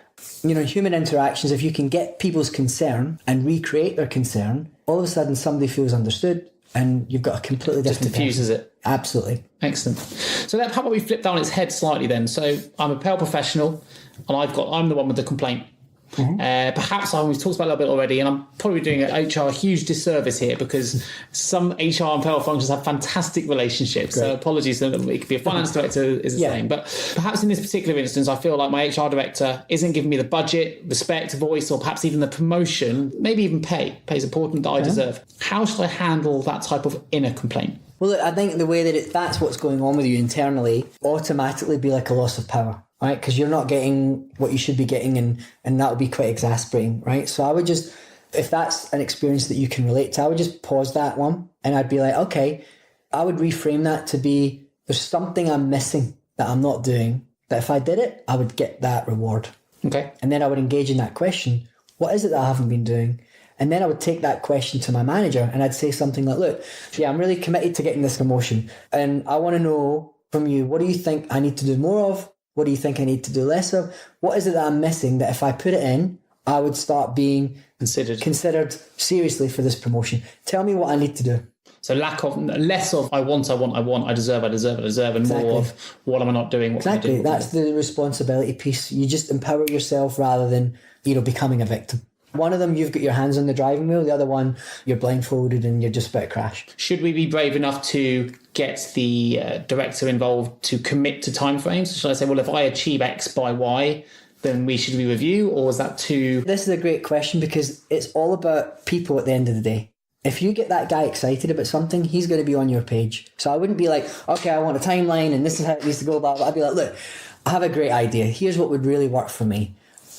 Human interactions, if you can get people's concern and recreate their concern, all of a sudden somebody feels understood, and you've got a completely different. Just diffuses it. Absolutely. Excellent. So how about we flip down its head slightly then? So I'm a payroll professional, and I'm the one with the complaint. Mm-hmm. Perhaps we've talked about it a little bit already, and I'm probably doing HR a huge disservice here because some HR and payroll functions have fantastic relationships. Great. So apologies, it could be a finance director is the same. But perhaps in this particular instance, I feel like my HR director isn't giving me the budget, respect, voice, or perhaps even the promotion, maybe even pay. Pay is important that I deserve. How should I handle that type of inner complaint? Well, look, I think the way that that's what's going on with you internally automatically be like a loss of power. Right, because you're not getting what you should be getting, and that would be quite exasperating, right? So I would just, if that's an experience that you can relate to, I would just pause that one, and I'd be like, okay, I would reframe that to be, there's something I'm missing that I'm not doing, that if I did it, I would get that reward. Okay. And then I would engage in that question. What is it that I haven't been doing? And then I would take that question to my manager, and I'd say something like, look, I'm really committed to getting this promotion, and I want to know from you, what do you think I need to do more of? What do you think I need to do less of? What is it that I'm missing that if I put it in, I would start being considered seriously for this promotion? Tell me what I need to do. So less of I want, I deserve, and exactly. More of what am I not doing? Exactly. That's the responsibility piece. You just empower yourself rather than, becoming a victim. One of them, you've got your hands on the driving wheel. The other one, you're blindfolded and you're just about to crash. Should we be brave enough to get the director involved to commit to timeframes? Should I say, well, if I achieve X by Y, then we should review, or is that too... This is a great question because it's all about people at the end of the day. If you get that guy excited about something, he's going to be on your page. So I wouldn't be like, okay, I want a timeline and this is how it needs to go, blah, blah. I'd be like, look, I have a great idea. Here's what would really work for me.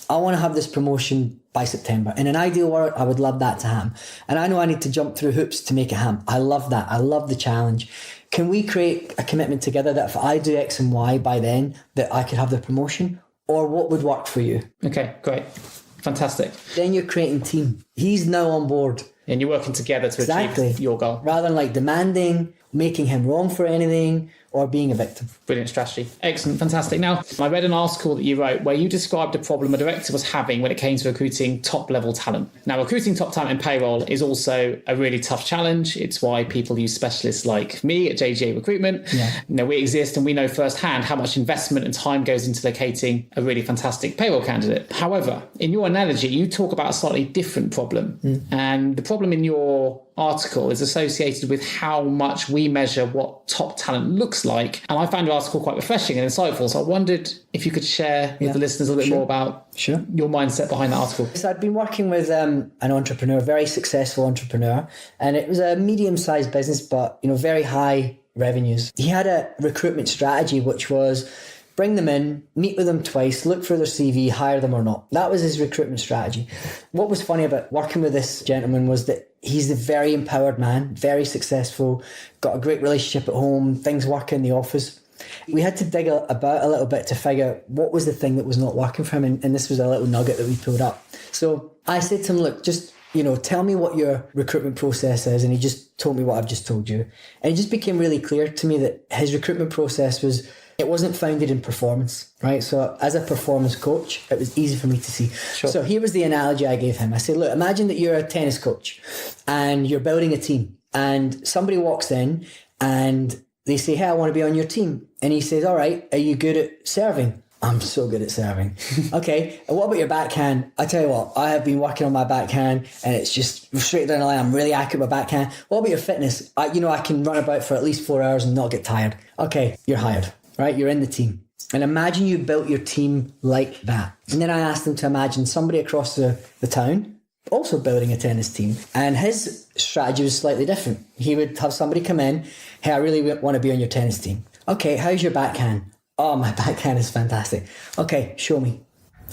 I want to have this promotion by September. In an ideal world, I would love that to happen. And I know I need to jump through hoops to make it happen. I love that. I love the challenge. Can we create a commitment together that if I do X and Y by then, that I could have the promotion? Or what would work for you? Okay, great. Fantastic. Then you're creating team. He's now on board. And you're working together to achieve your goal. Rather than demanding, making him wrong for anything, or being a victim. Brilliant strategy. Excellent. Fantastic. Now, I read an article that you wrote where you described a problem a director was having when it came to recruiting top-level talent. Now, recruiting top talent in payroll is also a really tough challenge. It's why people use specialists like me at JGA Recruitment. Yeah. We exist and we know firsthand how much investment and time goes into locating a really fantastic payroll candidate. However, in your analogy, you talk about a slightly different problem. And the problem in your article is associated with how much we measure what top talent looks like. And I found your article quite refreshing and insightful. So I wondered if you could share with the listeners a little bit more about your mindset behind that article. So I'd been working with an entrepreneur, a very successful entrepreneur, and it was a medium-sized business, but very high revenues. He had a recruitment strategy, which was bring them in, meet with them twice, look for their CV, hire them or not. That was his recruitment strategy. What was funny about working with this gentleman was that he's a very empowered man, very successful, got a great relationship at home, things work in the office. We had to dig about a little bit to figure out what was the thing that was not working for him. And this was a little nugget that we pulled up. So I said to him, look, just, tell me what your recruitment process is. And he just told me what I've just told you. And it just became really clear to me that his recruitment process it wasn't founded in performance, right? So as a performance coach, it was easy for me to see. Sure. So here was the analogy I gave him. I said, look, imagine that you're a tennis coach and you're building a team, and somebody walks in and they say, hey, I want to be on your team. And he says, all right, are you good at serving? I'm so good at serving. Okay, and what about your backhand? I tell you what, I have been working on my backhand and it's just straight down the line. I'm really accurate with my backhand. What about your fitness? I can run about for at least 4 hours and not get tired. Okay, you're hired. Right, you're in the team. And imagine you built your team like that. And then I asked him to imagine somebody across the town also building a tennis team. And his strategy was slightly different. He would have somebody come in, hey, I really want to be on your tennis team. Okay, how's your backhand? Oh, my backhand is fantastic. Okay, show me.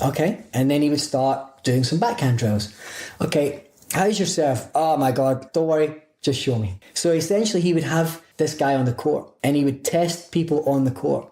Okay, and then he would start doing some backhand drills. Okay, how's your serve? Oh my God, don't worry, just show me. So essentially he would have this guy on the court and he would test people on the court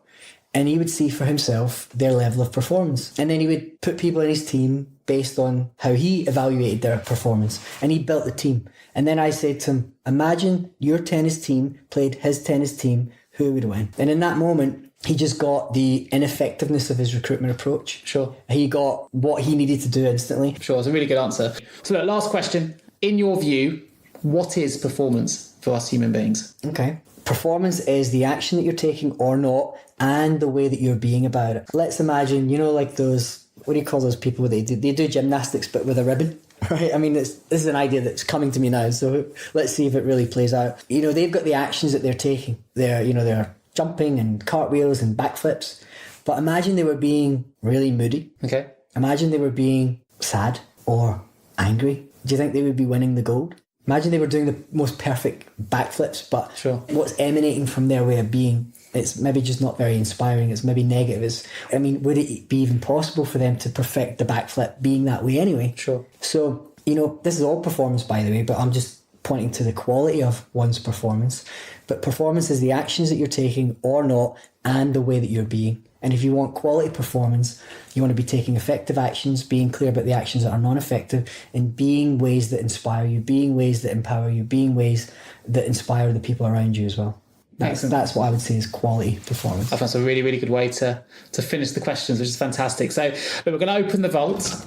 and he would see for himself their level of performance. And then he would put people in his team based on how he evaluated their performance, and he built the team. And then I said to him, imagine your tennis team played his tennis team, who would win? And in that moment, he just got the ineffectiveness of his recruitment approach. Sure. He got what he needed to do instantly. Sure, it's a really good answer. So look, last question. In your view, what is performance for us human beings? Okay. Performance is the action that you're taking or not, and the way that you're being about it. Let's imagine, like those, what do you call those people? They do gymnastics but with a ribbon, right? I mean, this is an idea that's coming to me now, so let's see if it really plays out. They've got the actions that they're taking. They're jumping and cartwheels and backflips. But imagine they were being really moody. Okay. Imagine they were being sad or angry. Do you think they would be winning the gold? Imagine they were doing the most perfect backflips, but sure, what's emanating from their way of being, it's maybe just not very inspiring. It's maybe negative. Would it be even possible for them to perfect the backflip being that way anyway? Sure. So, this is all performance, by the way, but I'm just pointing to the quality of one's performance. But performance is the actions that you're taking or not, and the way that you're being. And if you want quality performance, you want to be taking effective actions, being clear about the actions that are non-effective, and being ways that inspire you, being ways that empower you, being ways that inspire the people around you as well. That's what I would say is quality performance. I think that's a really, really good way to finish the questions, which is fantastic. So we're going to open the vault.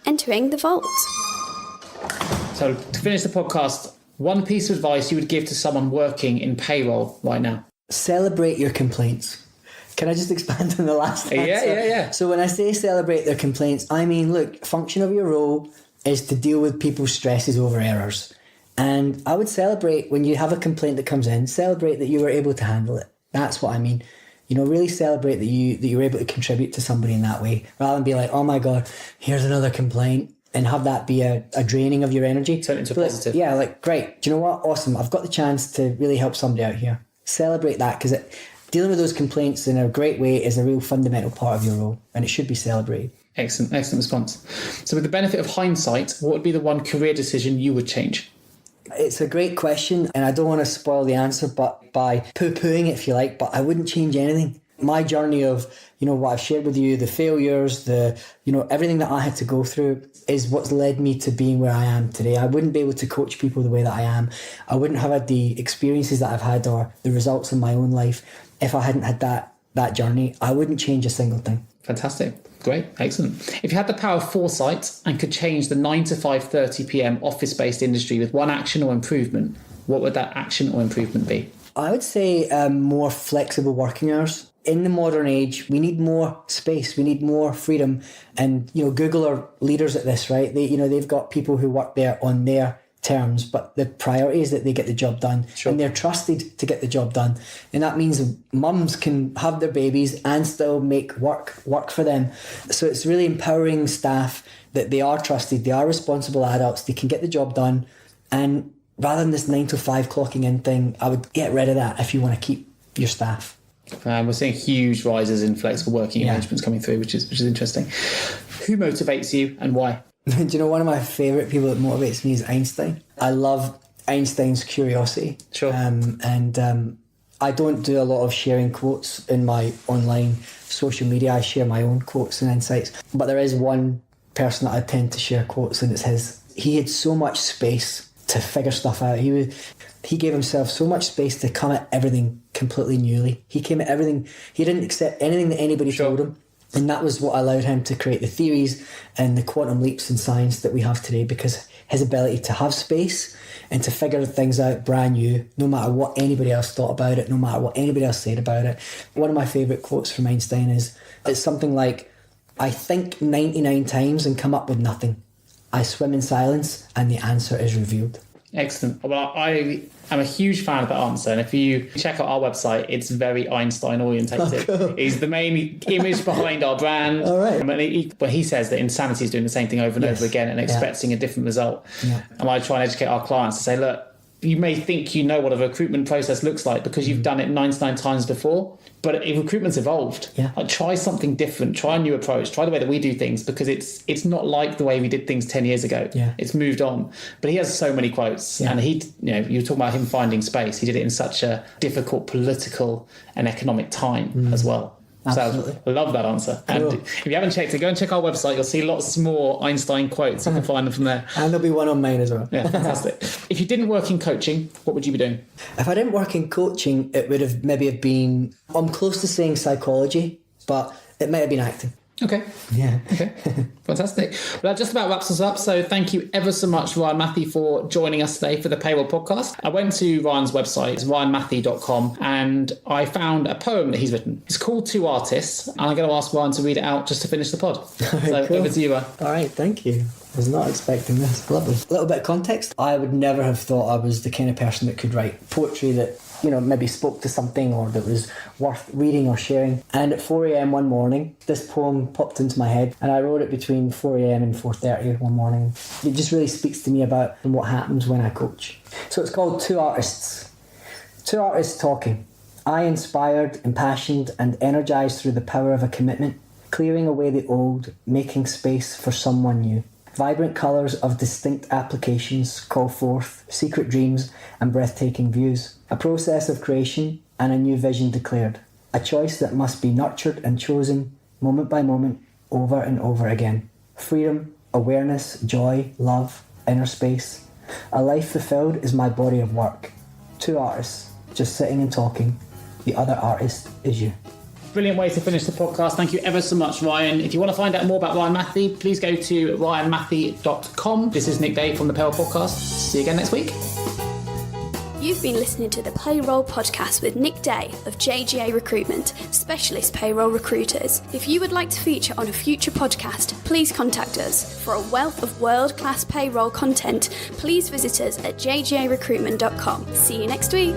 Entering the vault. So to finish the podcast, one piece of advice you would give to someone working in payroll right now? Celebrate your complaints. Can I just expand on the last answer? Yeah. So when I say celebrate their complaints, I mean, look, function of your role is to deal with people's stresses over errors. And I would celebrate when you have a complaint that comes in, celebrate that you were able to handle it. That's what I mean. Really celebrate that you were able to contribute to somebody in that way, rather than be like, oh my God, here's another complaint, and have that be a draining of your energy. Turn it into positive. Yeah, like, great. Do you know what? Awesome. I've got the chance to really help somebody out here. Celebrate that, because dealing with those complaints in a great way is a real fundamental part of your role, and it should be celebrated. Excellent response. So with the benefit of hindsight, what would be the one career decision you would change? It's a great question, and I don't want to spoil the answer but by poo-pooing it, if you like, but I wouldn't change anything. My journey of, what I've shared with you, the failures, everything that I had to go through is what's led me to being where I am today. I wouldn't be able to coach people the way that I am. I wouldn't have had the experiences that I've had or the results in my own life if I hadn't had that journey. I wouldn't change a single thing. Fantastic. Great. Excellent. If you had the power of foresight and could change the 9 to 5:30 p.m. office-based industry with one action or improvement, what would that action or improvement be? I would say more flexible working hours. In the modern age, we need more space. We need more freedom. And, Google are leaders at this, right? They've got people who work there on their terms, but the priority is that they get the job done. Sure. And they're trusted to get the job done. And that means mums can have their babies and still make work for them. So it's really empowering staff that they are trusted, they are responsible adults, they can get the job done. And rather than this 9 to 5 clocking in thing, I would get rid of that if you want to keep your staff. We're seeing huge rises in flexible working arrangements coming through, which is interesting. Who motivates you and why? Do you know one of my favourite people that motivates me is Einstein? I love Einstein's curiosity. Sure. And I don't do a lot of sharing quotes in my online social media. I share my own quotes and insights. But there is one person that I tend to share quotes, and it's his. He had so much space to figure stuff out. He gave himself so much space to come at everything completely newly. He came at everything. He didn't accept anything that anybody told him. And that was what allowed him to create the theories and the quantum leaps in science that we have today, because his ability to have space and to figure things out brand new, no matter what anybody else thought about it, no matter what anybody else said about it. One of my favourite quotes from Einstein is, it's something like, I think 99 times and come up with nothing. I swim in silence and the answer is revealed. Excellent. Well, I am a huge fan of that answer, and if you check out our website, it's very Einstein orientated. Oh, cool. He's the main image behind our brand. All right. But he says that insanity is doing the same thing over and over again and expecting a different result. Yeah. And I try and educate our clients to say, look, you may think you know what a recruitment process looks like because you've done it 99 times before, but recruitment's evolved. Yeah. Like, try something different, try a new approach, try the way that we do things, because it's not like the way we did things 10 years ago. Yeah. It's moved on. But he has so many quotes, and you were talking about him finding space. He did it in such a difficult political and economic time as well. Absolutely. So I love that answer. Cool. And if you haven't checked it, go and check our website. You'll see lots more Einstein quotes. You can find them from there. And there'll be one on mine as well. Yeah, fantastic. If you didn't work in coaching, what would you be doing? If I didn't work in coaching, it would have been, I'm close to saying psychology, but it might have been acting. Okay. Yeah. Okay. Fantastic. Well, that just about wraps us up. So thank you ever so much, Ryan Mathie, for joining us today for the Payroll Podcast. I went to Ryan's website, it's ryanmathie.com, and I found a poem that he's written. It's called Two Artists, and I'm going to ask Ryan to read it out just to finish the pod. So cool. Over to you, Ryan. All right, thank you. I was not expecting this. Lovely. A little bit of context. I would never have thought I was the kind of person that could write poetry that, maybe spoke to something or that was worth reading or sharing. And at 4 a.m. one morning, this poem popped into my head, and I wrote it between 4 a.m. and 4:30 one morning. It just really speaks to me about what happens when I coach. So it's called Two Artists. Two artists talking. I inspired, impassioned, and energised through the power of a commitment, clearing away the old, making space for someone new. Vibrant colours of distinct applications call forth secret dreams and breathtaking views. A process of creation and a new vision declared. A choice that must be nurtured and chosen moment by moment, over and over again. Freedom, awareness, joy, love, inner space. A life fulfilled is my body of work. Two artists, just sitting and talking. The other artist is you. Brilliant way to finish the podcast. Thank you ever so much, Ryan. If you want to find out more about Ryan Mathie, please go to ryanmathie.com. This is Nick Day from the Payroll Podcast. See you again next week. You've been listening to the Payroll Podcast with Nick Day of JGA Recruitment, specialist payroll recruiters. If you would like to feature on a future podcast, please contact us. For a wealth of world-class payroll content, please visit us at jgarecruitment.com. See you next week.